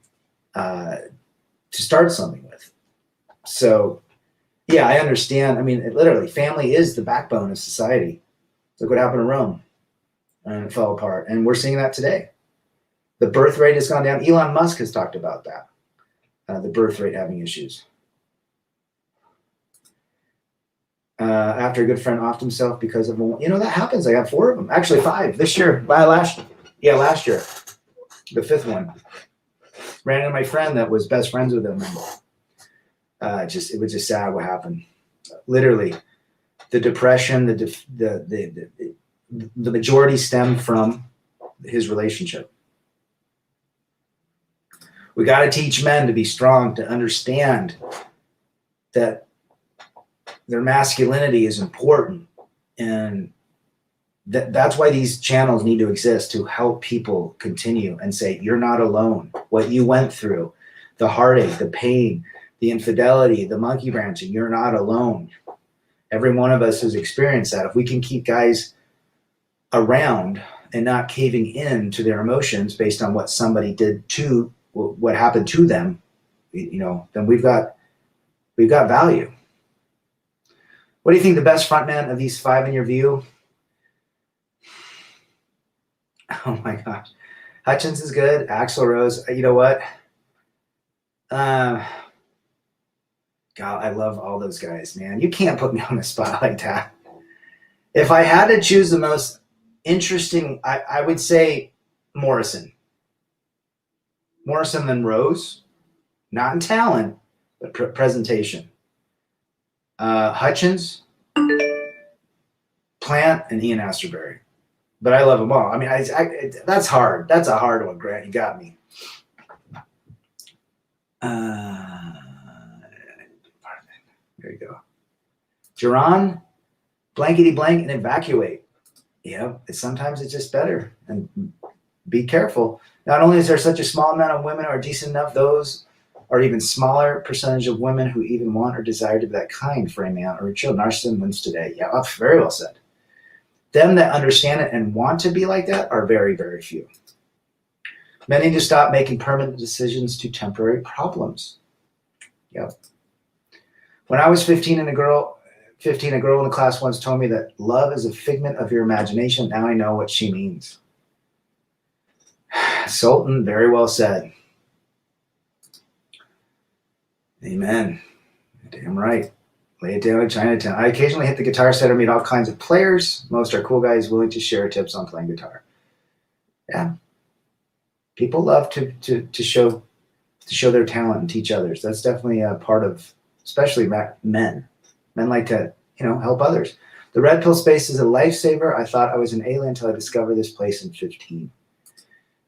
S1: to start something with. So, yeah, I understand. I mean, literally, family is the backbone of society. Look what happened to Rome, and it fell apart. And we're seeing that today. The birth rate has gone down. Elon Musk has talked about that, the birth rate having issues. After a good friend offed himself because of that happens. I got 4 of them, actually 5 this year. Last year, the 5th one. Ran into my friend that was best friends with him. And, it was just sad what happened. Literally, the depression, the majority stemmed from his relationship. We got to teach men to be strong, to understand that their masculinity is important. And that's why these channels need to exist, to help people continue and say, you're not alone. What you went through, the heartache, the pain, the infidelity, the monkey branching, you're not alone. Every one of us has experienced that. If we can keep guys around and not caving in to their emotions based on what somebody did to what happened to them, then we've got value. What do you think the best frontman of these 5 in your view? Oh my gosh. Hutchins is good. Axl Rose. You know what? God, I love all those guys, man. You can't put me on the spot like that. If I had to choose the most interesting, I would say Morrison. Morrison than Rose. Not in talent, but presentation. Hutchins, Plant, and Ian Astbury. But I love them all. I mean, that's hard. That's a hard one, Grant. You got me. There you go. Duran, blankety blank, and evacuate. Sometimes it's just better. And be careful. Not only is there such a small amount of women who are decent enough, those are even smaller percentage of women who even want or desire to be that kind for a man or a child. Narcissism wins today. Yeah, very well said. Them that understand it and want to be like that are very, very few. Men need to stop making permanent decisions to temporary problems. Yep. When I was 15, a girl in the class once told me that love is a figment of your imagination. Now I know what she means. Sultan, very well said. Amen. Damn right. Lay it down in Chinatown. I occasionally hit the Guitar Center, meet all kinds of players. Most are cool guys willing to share tips on playing guitar. Yeah. People love to show their talent and teach others. That's definitely a part of, especially men. Men like to, help others. The red pill space is a lifesaver. I thought I was an alien until I discovered this place in 15.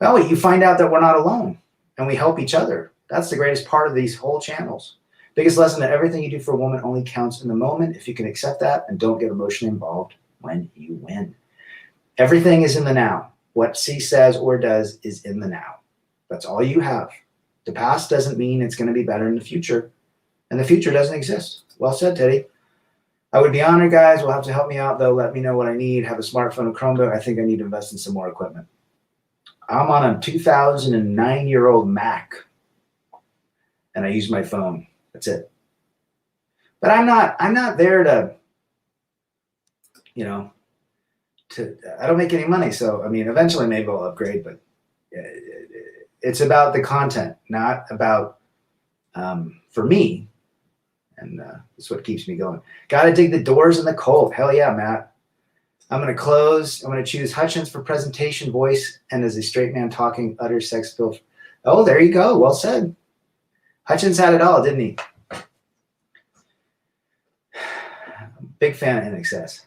S1: Well, you find out that we're not alone and we help each other. That's the greatest part of these whole channels. Biggest lesson that everything you do for a woman only counts in the moment. If you can accept that and don't get emotionally involved when you win. Everything is in the now. What she says or does is in the now. That's all you have. The past doesn't mean it's going to be better in the future, and the future doesn't exist. Well said, Teddy. I would be honored, guys. Will have to help me out, though. Let me know what I need. Have a smartphone, a Chromebook. I think I need to invest in some more equipment. I'm on a 2009-year-old Mac, and I use my phone. That's it. But I'm not there to, I don't make any money. So, I mean, eventually maybe I'll upgrade, but it's about the content, not about, for me. And that's what keeps me going. Got to dig the Doors and the Cold. Hell yeah, Matt. I'm going to close. I'm going to choose Hutchins for presentation, voice, and as a straight man talking, utter sex appeal. Oh, there you go. Well said. Hutchins had it all, didn't he? Big fan of NXS.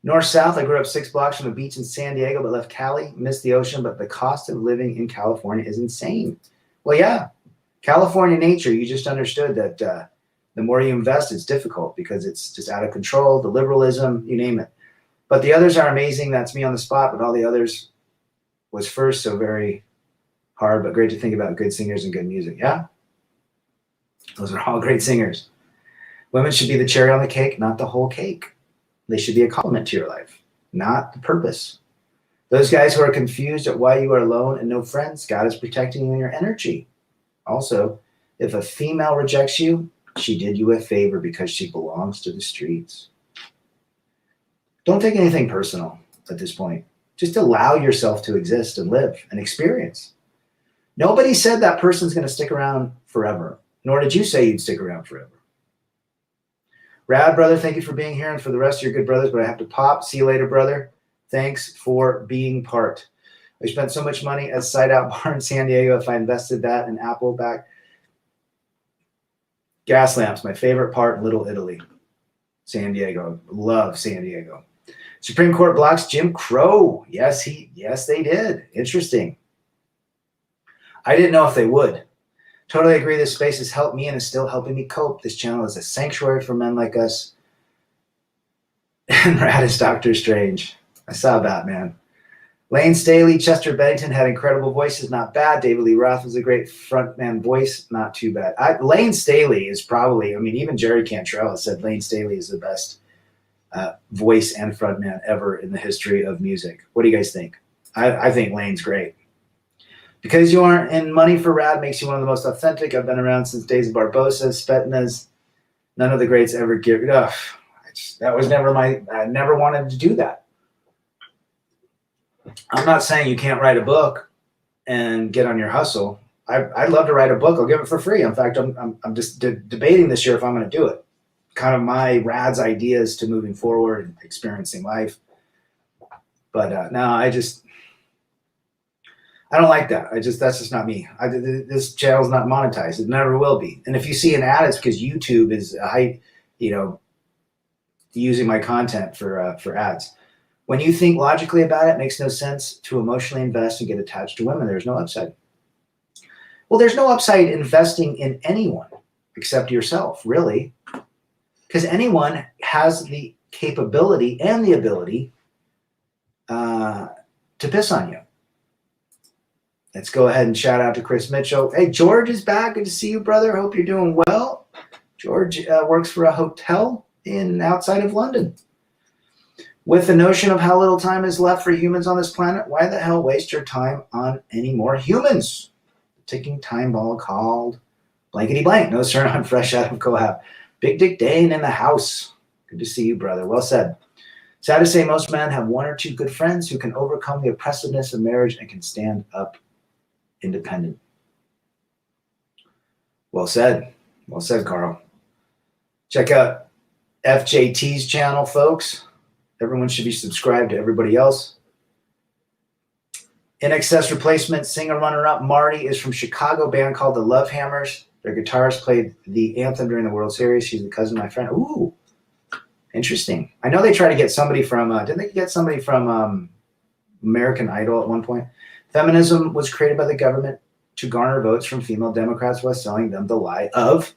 S1: North-south, I grew up 6 blocks from the beach in San Diego, but left Cali, missed the ocean, but the cost of living in California is insane. Well, yeah. California nature, you just understood that the more you invest, it's difficult because it's just out of control, the liberalism, you name it. But the others are amazing. That's me on the spot, but all the others was first, so very hard, but great to think about good singers and good music. Yeah? Those are all great singers. Women should be the cherry on the cake, not the whole cake. They should be a complement to your life, not the purpose. Those guys who are confused at why you are alone and no friends, God is protecting you and your energy. Also, if a female rejects you, she did you a favor because she belongs to the streets. Don't take anything personal at this point. Just allow yourself to exist and live and experience. Nobody said that person's going to stick around forever, nor did you say you'd stick around forever. Rad, brother, thank you for being here and for the rest of your good brothers, but I have to pop. See you later, brother. Thanks for being part. I spent so much money at Side Out Bar in San Diego. If I invested that in Apple back. Gas lamps, my favorite part in Little Italy. San Diego. Love San Diego. Supreme Court blocks Jim Crow. Yes, they did. Interesting. I didn't know if they would. Totally agree. This space has helped me and is still helping me cope. This channel is a sanctuary for men like us. And Rad is Doctor Strange. I saw Batman. Lane Staley, Chester Bennington had incredible voices. Not bad. David Lee Roth was a great frontman voice. Not too bad. Lane Staley is probably, even Jerry Cantrell has said Lane Staley is the best voice and frontman ever in the history of music. What do you guys think? I think Lane's great. Because you aren't in money for Rad makes you one of the most authentic. I've been around since days of Barbosa, Spetnas. None of the greats ever give it up. That was never I never wanted to do that. I'm not saying you can't write a book and get on your hustle. I'd love to write a book. I'll give it for free. In fact, I'm just debating this year if I'm going to do it. Kind of my Rad's ideas to moving forward and experiencing life. But no, I don't like that. That's just not me. This channel's not monetized. It never will be. And if you see an ad, it's because YouTube is using my content for ads. When you think logically about it, it makes no sense to emotionally invest and get attached to women. There's no upside. Well, there's no upside investing in anyone except yourself, really. Because anyone has the capability and the ability to piss on you. Let's go ahead and shout out to Chris Mitchell. Hey, George is back. Good to see you, brother. Hope you're doing well. George works for a hotel outside of London. With the notion of how little time is left for humans on this planet, why the hell waste your time on any more humans? Ticking time ball called blankety blank. No sir, I'm fresh out of Cohab. Big Dick Dane in the house. Good to see you, brother. Well said. Sad to say most men have one or two good friends who can overcome the oppressiveness of marriage and can stand up independent. Well said. Well said, Carl. Check out FJT's channel, folks. Everyone should be subscribed to everybody else. NXS replacement singer runner-up Marty is from Chicago band called the Love Hammers. Their guitarist played the anthem during the World Series. She's the cousin of my friend. Ooh, interesting. I know they tried to get somebody from, didn't they get somebody from American Idol at one point? Feminism was created by the government to garner votes from female Democrats while selling them the lie of,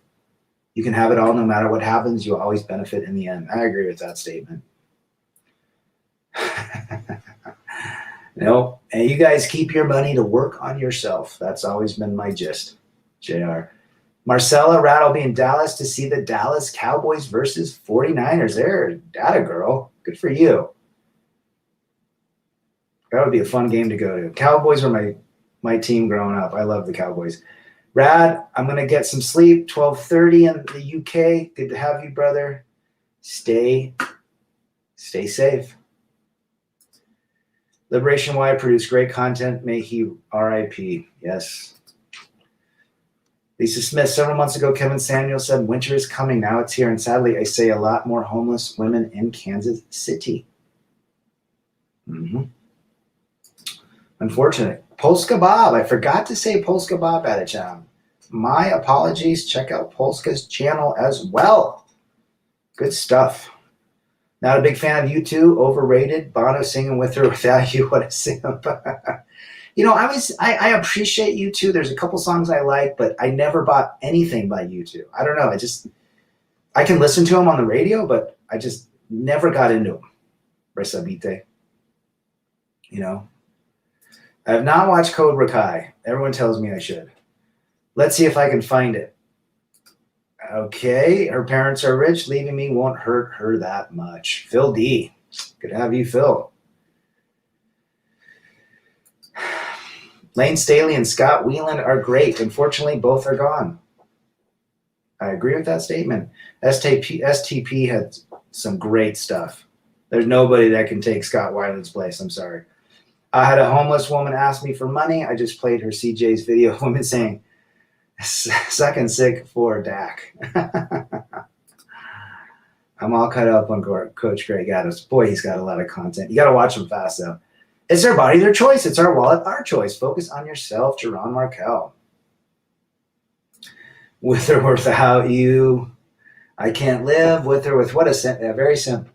S1: you can have it all no matter what happens, you'll always benefit in the end. I agree with that statement. No, and you guys keep your money to work on yourself. That's always been my gist. JR. Marcella Rattle be in Dallas to see the Dallas Cowboys versus 49ers. There, data girl. Good for you. That would be a fun game to go to. Cowboys were my team growing up. I love the Cowboys. Rad, I'm gonna get some sleep. 12:30 in the UK. Good to have you, brother. Stay safe. Liberation Y produced great content. May he RIP. Yes. Lisa Smith, several months ago, Kevin Samuel said, winter is coming. Now it's here. And sadly, I say a lot more homeless women in Kansas City. Mm-hmm. Unfortunate. Polska Bob. I forgot to say Polska Bob at a time. My apologies. Check out Polska's channel as well. Good stuff. Not a big fan of U2. Overrated. Bono singing with or without you. What a simp. You know, I appreciate U2. There's a couple songs I like, but I never bought anything by U2. I don't know. I can listen to them on the radio, but I just never got into them. Resabite. You know. I have not watched Cobra Kai. Everyone tells me I should. Let's see if I can find it. Okay, her parents are rich. Leaving me won't hurt her that much. Phil D. Good to have you, Phil. Lane Staley and Scott Whelan are great. Unfortunately, both are gone. I agree with that statement. STP had some great stuff. There's nobody that can take Scott Weiland's place. I'm sorry. I had a homeless woman ask me for money. I just played her CJ's video of women saying, sucking sick for Dak. I'm all cut up on Coach Greg Adams. Boy, he's got a lot of content. You got to watch him fast, though. It's their body, their choice. It's our wallet, our choice. Focus on yourself, Jerron Markel. With or without you, I can't live. With or with what a very simple.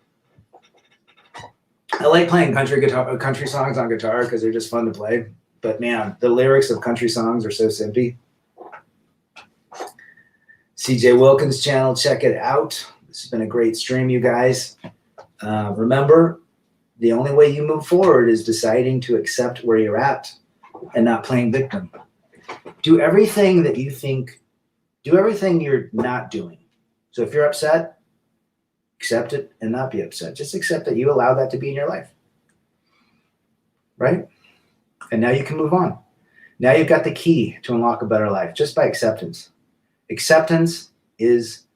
S1: I like playing country songs on guitar because they're just fun to play. But man, the lyrics of country songs are so simpy. CJ Wilkins channel, check it out. This has been a great stream, you guys. Remember, the only way you move forward is deciding to accept where you're at and not playing victim. Do everything that you think, do everything you're not doing. So if you're upset, accept it and not be upset. Just accept that you allowed that to be in your life. Right? And now you can move on. Now you've got the key to unlock a better life just by acceptance. Acceptance is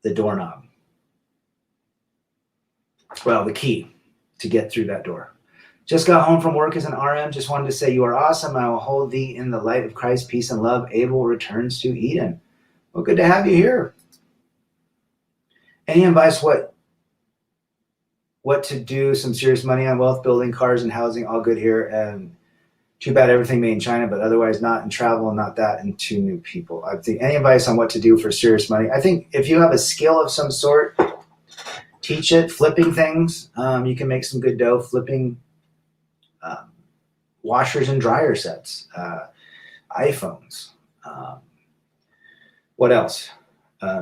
S1: the doorknob. Well, the key to get through that door. Just got home from work as an RM. Just wanted to say you are awesome. I will hold thee in the light of Christ, peace and love. Abel returns to Eden. Well, good to have you here. Any advice what to do? Some serious money on wealth building, cars and housing, all good here. And too bad everything made in China, but otherwise not in travel and not that and two new people. I think any advice on what to do for serious money? I think if you have a skill of some sort, teach it. Flipping things, you can make some good dough. Flipping washers and dryer sets, iPhones. What else?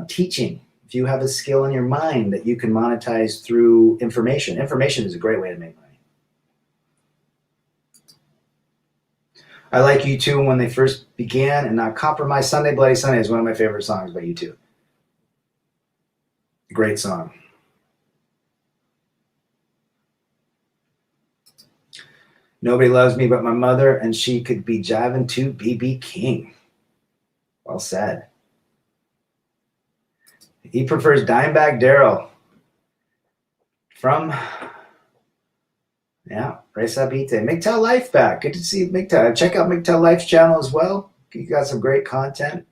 S1: Teaching. If you have a skill in your mind that you can monetize through information. Information is a great way to make money. I like U2 when they first began and Not Compromise. Sunday Bloody Sunday is one of my favorite songs by U2. Great song. Nobody loves me but my mother, and she could be jiving to B.B. King. Well said. He prefers Dimebag Darrell. From, yeah, Resabite. MGTOW Life back. Good to see MGTOW. Check out MGTOW Life's channel as well. He got some great content.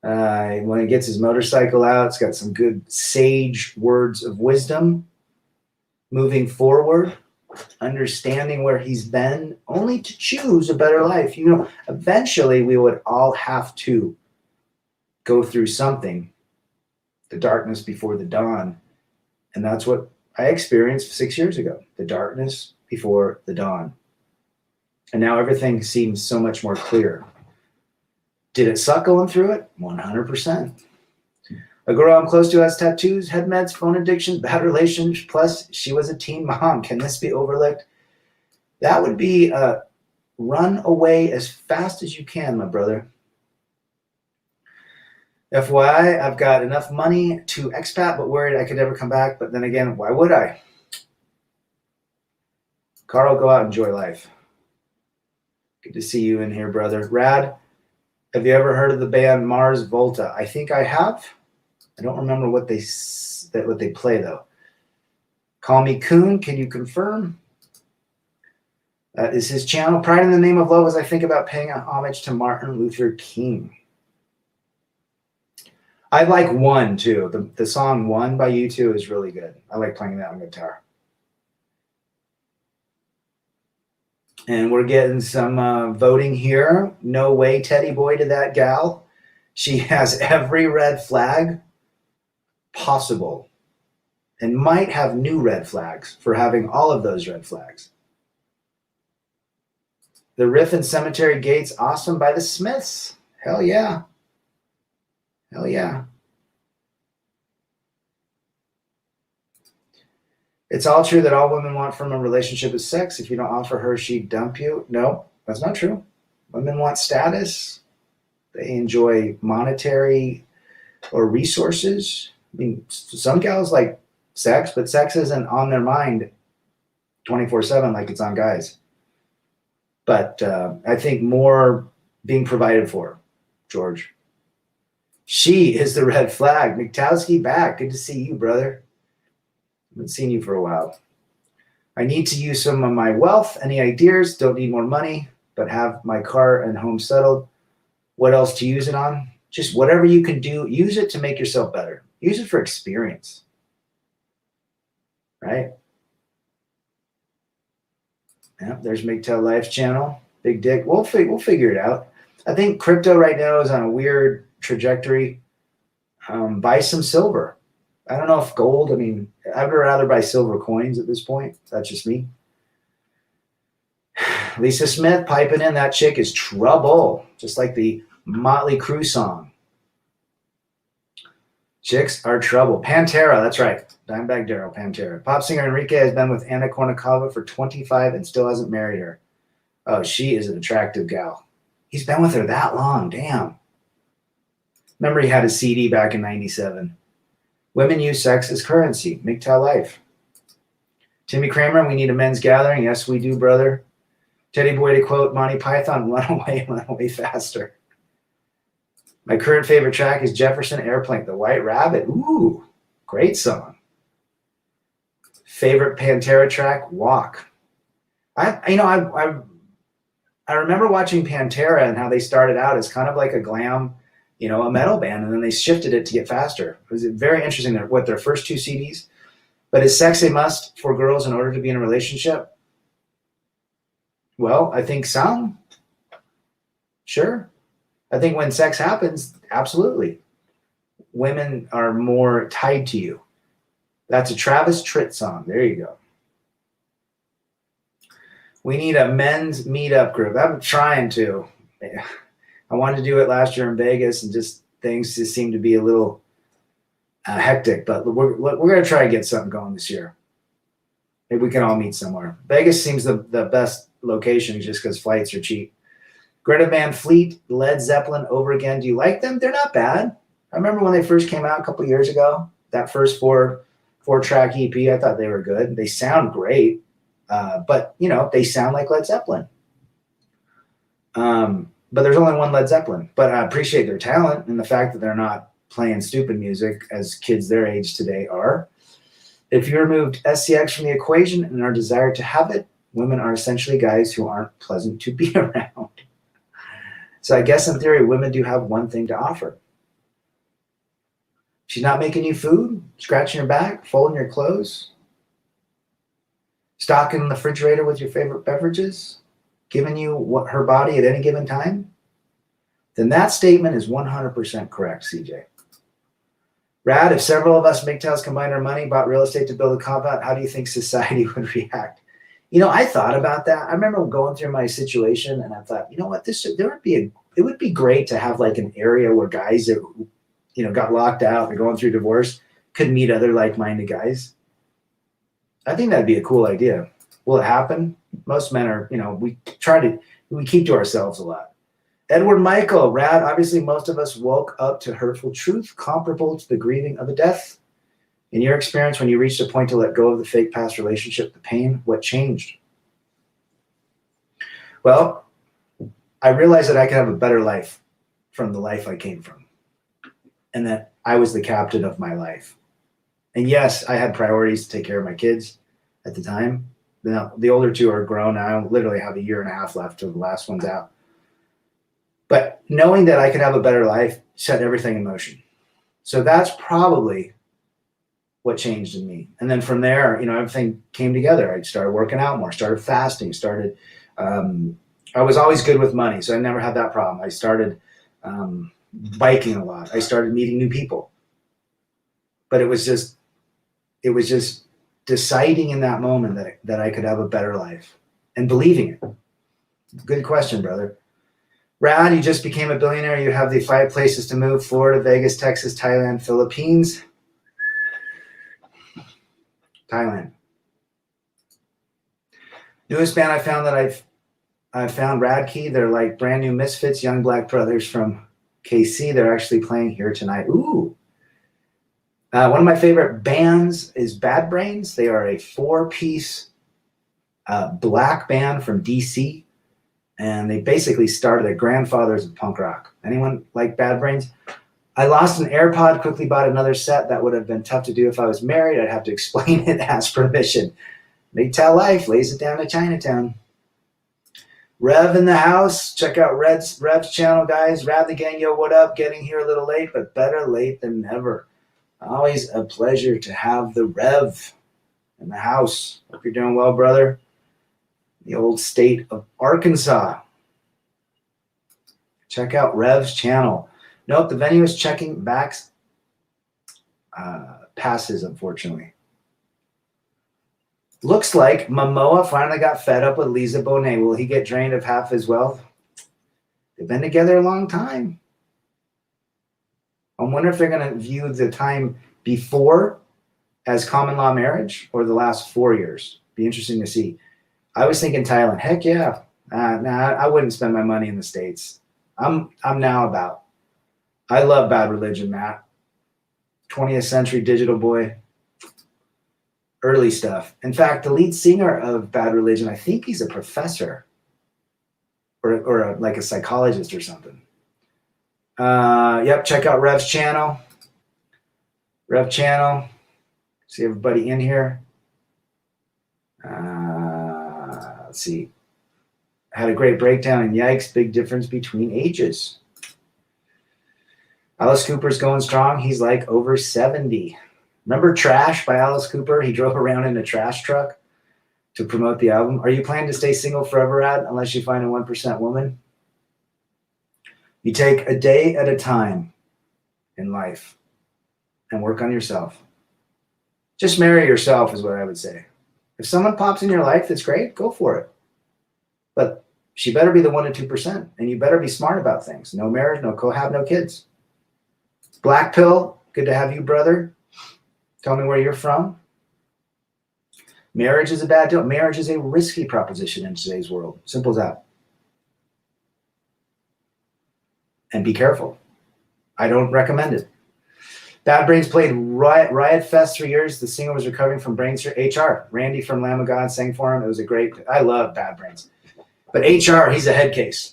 S1: When he gets his motorcycle out, it's got some good sage words of wisdom. Moving forward, understanding where he's been, only to choose a better life. You know, eventually we would all have to go through something. The darkness before the dawn. And that's what I experienced 6 years ago. The darkness before the dawn. And now everything seems so much more clear. Did it suck going through it? 100%. A girl I'm close to has tattoos, head meds, phone addiction, bad relations, plus she was a teen mom. Can this be overlooked? That would be run away as fast as you can, my brother. FYI, I've got enough money to expat, but worried I could never come back. But then again, why would I? Carl, go out and enjoy life. Good to see you in here, brother. Rad, have you ever heard of the band Mars Volta? I think I have. I don't remember what they play though. Call me Coon. Can you confirm? Is his channel Pride in the Name of Love as I think about paying homage to Martin Luther King? I like One too. The song One by U2 is really good. I like playing that on guitar. And we're getting some voting here. No way, Teddy Boy, to that gal. She has every red flag possible and might have new red flags for having all of those red flags. The riff in Cemetery Gates, awesome, by the Smiths. Hell yeah. Hell yeah. It's all true that all women want from a relationship is sex. If you don't offer her, she'd dump you. No, that's not true. Women want status. They enjoy monetary or resources. I mean, some gals like sex, but sex isn't on their mind 24/7 like it's on guys. But I think more being provided for, George. She is the red flag. Miktowski back. Good to see you, brother. Haven't seen you for a while. I need to use some of my wealth. Any ideas? Don't need more money, but have my car and home settled. What else to use it on? Just whatever you can do. Use it to make yourself better. Use it for experience. Right? Yeah, there's MGTOW Life channel. Big dick. We'll figure it out. I think crypto right now is on a weird trajectory. Buy some silver. I don't know if gold. I mean, I would rather buy silver coins at this point. That's just me. Lisa Smith piping in. That chick is trouble. Just like the Motley Crue song. Chicks are trouble. Pantera. That's right. Dimebag Darrell, Pantera. Pop singer Enrique has been with Anna Kournikova for 25 and still hasn't married her. Oh, she is an attractive gal. He's been with her that long. Damn. Remember he had a CD back in 97. Women use sex as currency. MGTOW Life. Timmy Kramer, we need a men's gathering. Yes, we do, brother. Teddy Boy to quote Monty Python, run away faster. My current favorite track is Jefferson Airplane, The White Rabbit. Ooh, great song. Favorite Pantera track, Walk. I remember watching Pantera and how they started out as kind of like a glam, a metal band, and then they shifted it to get faster. It was very interesting what their first two CDs. But is sex a must for girls in order to be in a relationship? Well, I think some. Sure. I think when sex happens, absolutely. Women are more tied to you. That's a Travis Tritt song. There you go. We need a men's meetup group. I'm trying to. I wanted to do it last year in Vegas, and things just seem to be a little hectic. But we're going to try to get something going this year. Maybe we can all meet somewhere. Vegas seems the best location just because flights are cheap. Greta Van Fleet, Led Zeppelin, Over Again. Do you like them? They're not bad. I remember when they first came out a couple years ago. That first four-track EP, I thought they were good. They sound great, but they sound like Led Zeppelin. But there's only one Led Zeppelin. But I appreciate their talent and the fact that they're not playing stupid music as kids their age today are. If you removed SCX from the equation and our desire to have it, women are essentially guys who aren't pleasant to be around. So I guess in theory, women do have one thing to offer. She's not making you food, scratching your back, folding your clothes, stocking the refrigerator with your favorite beverages, giving you her body at any given time, then that statement is 100% correct, CJ. Rad, if several of us MGTOWs combined our money, bought real estate to build a compound, how do you think society would react? I thought about that. I remember going through my situation and I thought, what, it would be great to have like an area where guys that, got locked out, they're going through divorce, could meet other like-minded guys. I think that'd be a cool idea. Will it happen? Most men are, we keep to ourselves a lot. Edward Michael, Rad, obviously most of us woke up to hurtful truth comparable to the grieving of a death. In your experience, when you reached a point to let go of the fake past relationship, the pain, what changed? Well, I realized that I could have a better life from the life I came from, and that I was the captain of my life. And yes, I had priorities to take care of my kids at the time. Now, the older two are grown. I literally have 1.5 years left till the last one's out. But knowing that I could have a better life set everything in motion. So that's probably what changed in me. And then from there, everything came together. I started working out more, started fasting, I was always good with money, so I never had that problem. I started biking a lot. I started meeting new people. But it was just deciding in that moment that I could have a better life and believing it. Good question, brother. Rad, you just became a billionaire. You have the 5 places to move: Florida, Vegas, Texas, Thailand, Philippines. Thailand. Newest band I found that I found Radkey. They're like brand new misfits, young black brothers from KC. They're actually playing here tonight. Ooh. One of my favorite bands is Bad Brains. They are a 4-piece black band from DC. And they basically started the grandfathers of punk rock. Anyone like Bad Brains? I lost an AirPod, quickly bought another set. That would have been tough to do if I was married. I'd have to explain it, ask permission. Big Tell Life lays it down to Chinatown. Rev in the house. Check out Rev's channel, guys. Rav the gang, yo, what up? Getting here a little late, but better late than never. Always a pleasure to have the Rev in the house. Hope you're doing well, brother. The old state of Arkansas. Check out Rev's channel. Nope, the venue is checking backs passes, unfortunately. Looks like Momoa finally got fed up with Lisa Bonet. Will he get drained of half his wealth? They've been together a long time. I wonder if they're going to view the time before as common law marriage or the last 4 years. Be interesting to see. I was thinking Thailand. Heck yeah. I wouldn't spend my money in the States. I'm now about. I love Bad Religion, Matt. 20th century digital boy. Early stuff. In fact, the lead singer of Bad Religion, I think he's a professor or like a psychologist or something. Yep, check out Rev's channel. Rev channel. See everybody in here. Let's see. I had a great breakdown, and yikes, big difference between ages. Alice Cooper's going strong. He's like over 70. Remember Trash by Alice Cooper? He drove around in a trash truck to promote the album. Are you planning to stay single forever, Rad, unless you find a 1% woman? You take a day at a time in life and work on yourself. Just marry yourself is what I would say. If someone pops in your life, that's great. Go for it. But she better be the 1% to 2%, and you better be smart about things. No marriage, no cohab, no kids. Black Pill, good to have you, brother. Tell me where you're from. Marriage is a bad deal. Marriage is a risky proposition in today's world. Simple as that. And be careful. I don't recommend it. Bad Brains played Riot Fest 3 years. The singer was recovering from brain surgery. HR, Randy from Lamb of God sang for him. It was a great, I love Bad Brains. But HR, he's a head case.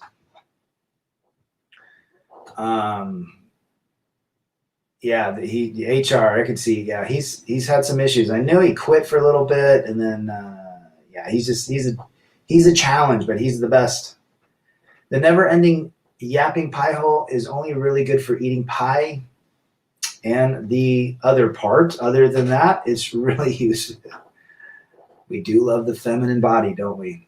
S1: Yeah, the HR, I could see. Yeah, he's had some issues. I knew he quit for a little bit, and then yeah, he's a challenge, but he's the best. The never-ending yapping pie hole is only really good for eating pie, and the other part, other than that, it's really useful. We do love the feminine body, don't we?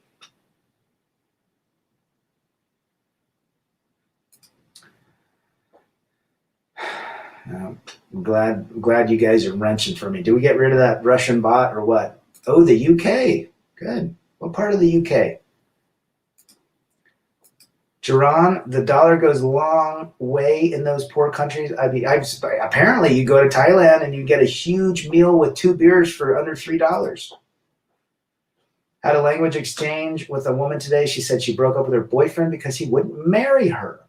S1: I'm glad you guys are wrenching for me. Do we get rid of that Russian bot or what? Oh, the UK. Good. What part of the UK? Jerron, the dollar goes a long way in those poor countries. Apparently, you go to Thailand and you get a huge meal with 2 beers for under $3. Had a language exchange with a woman today. She said she broke up with her boyfriend because he wouldn't marry her.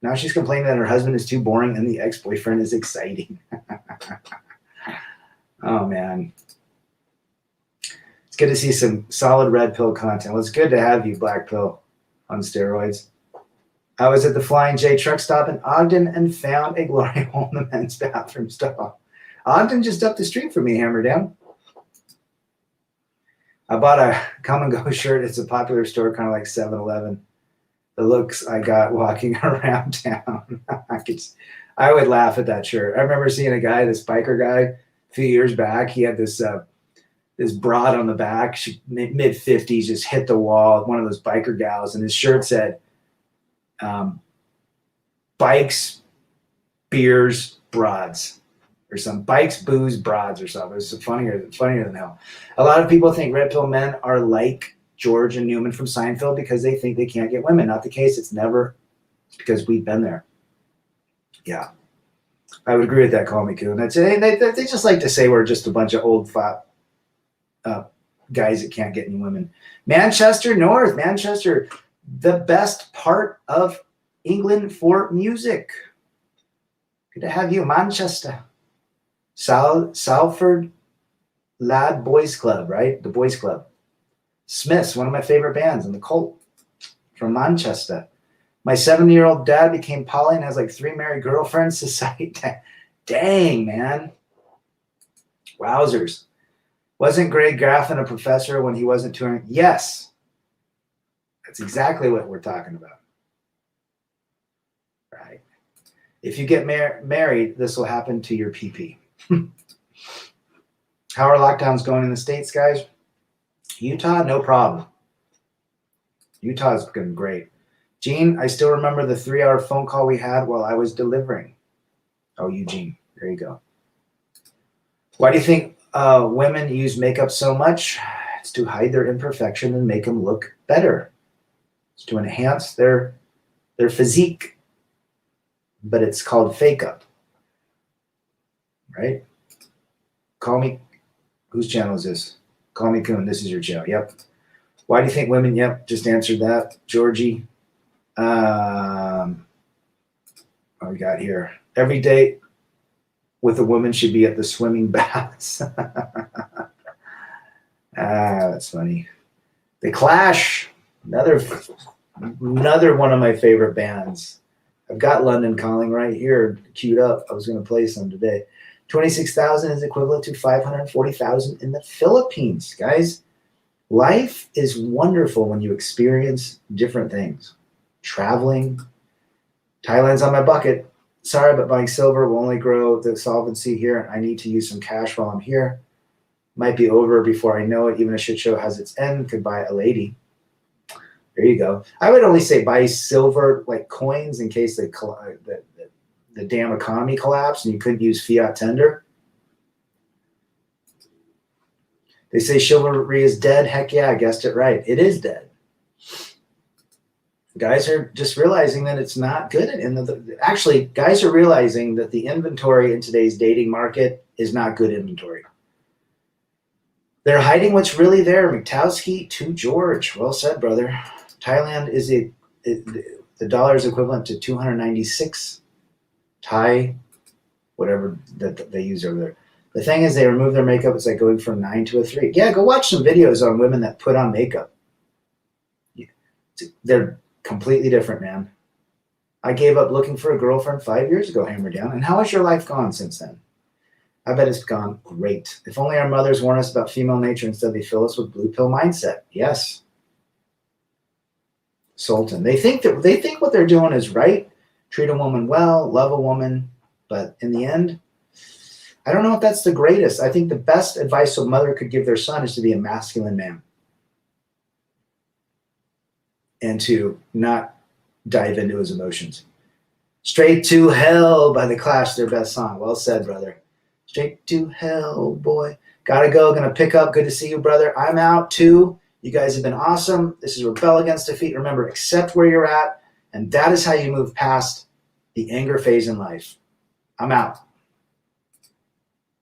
S1: Now she's complaining that her husband is too boring and the ex-boyfriend is exciting. Oh, man. It's good to see some solid red pill content. Well, it's good to have you, black pill, on steroids. I was at the Flying J truck stop in Ogden and found a glory hole in the men's bathroom stall. Ogden just up the street from me, Hammer Down. I bought a Come and Go shirt. It's a popular store, kind of like 7-Eleven. The looks I got walking around town. I would laugh at that shirt. I remember seeing a guy, this biker guy, a few years back. He had this broad on the back, mid-50s, just hit the wall, one of those biker gals, and his shirt said, bikes, beers, broads. Or some bikes, booze, broads, or something. It was funnier than hell. A lot of people think red pill men are like George and Newman from Seinfeld because they think they can't get women. Not the case. It's because we've been there. Yeah, I would agree with that. Call me coon. They just like to say we're just a bunch of old fat guys that can't get any women. Manchester North, Manchester, the best part of England for music. Good to have you, Manchester. Salford Lad Boys Club, right? The Boys Club. Smiths, one of my favorite bands, and the Cult from Manchester. My 70-year-old dad became poly and has like 3 married girlfriends. Society. Dang, man. Wowzers. Wasn't Greg Graffin a professor when he wasn't touring? Yes. That's exactly what we're talking about. Right. If you get married, this will happen to your PP. How are lockdowns going in the States, guys? Utah, no problem. Utah's been great. Gene, I still remember the 3-hour phone call we had while I was delivering. Oh, Eugene, there you go. Why do you think women use makeup so much? It's to hide their imperfection and make them look better. It's to enhance their physique. But it's called fake up. Right? Call me. Whose channel is this? Call me Coon. This is your channel. Yep. Why do you think women? Yep. Just answered that. Georgie. What we got here? Every date with a woman should be at the swimming baths. That's funny. The Clash. Another one of my favorite bands. I've got London Calling right here queued up. I was going to play some today. 26,000 is equivalent to 540,000 in the Philippines. Guys, life is wonderful when you experience different things. Traveling. Thailand's on my bucket. Sorry, but buying silver will only grow the solvency here. I need to use some cash while I'm here. Might be over before I know it. Even a shit show has its end. Could buy a lady. There you go. I would only say buy silver, like coins, in case the damn economy collapsed and you couldn't use fiat tender. They say chivalry is dead. Heck yeah, I guessed it right. It is dead. Guys are just realizing that it's not good. Actually, guys are realizing that the inventory in today's dating market is not good inventory. They're hiding what's really there. Miktowski to George. Well said, brother. Thailand is the dollar is equivalent to 296 Thai, whatever that they use over there. The thing is, they remove their makeup. It's like going from 9 to a 3. Yeah, go watch some videos on women that put on makeup. They're completely different, man. I gave up looking for a girlfriend 5 years ago, Hammer Down. And how has your life gone since then? I bet it's gone great. If only our mothers warned us about female nature instead they fill us with blue pill mindset. Yes. Sultan. They think what they're doing is right. Treat a woman well, love a woman, but in the end, I don't know if that's the greatest. I think the best advice a mother could give their son is to be a masculine man and to not dive into his emotions. Straight to Hell by The Clash, their best song. Well said, brother. Straight to hell, boy. Gotta go. Gonna pick up. Good to see you, brother. I'm out too. You guys have been awesome. This is Rebel Against Defeat. Remember, accept where you're at, and that is how you move past the anger phase in life. I'm out.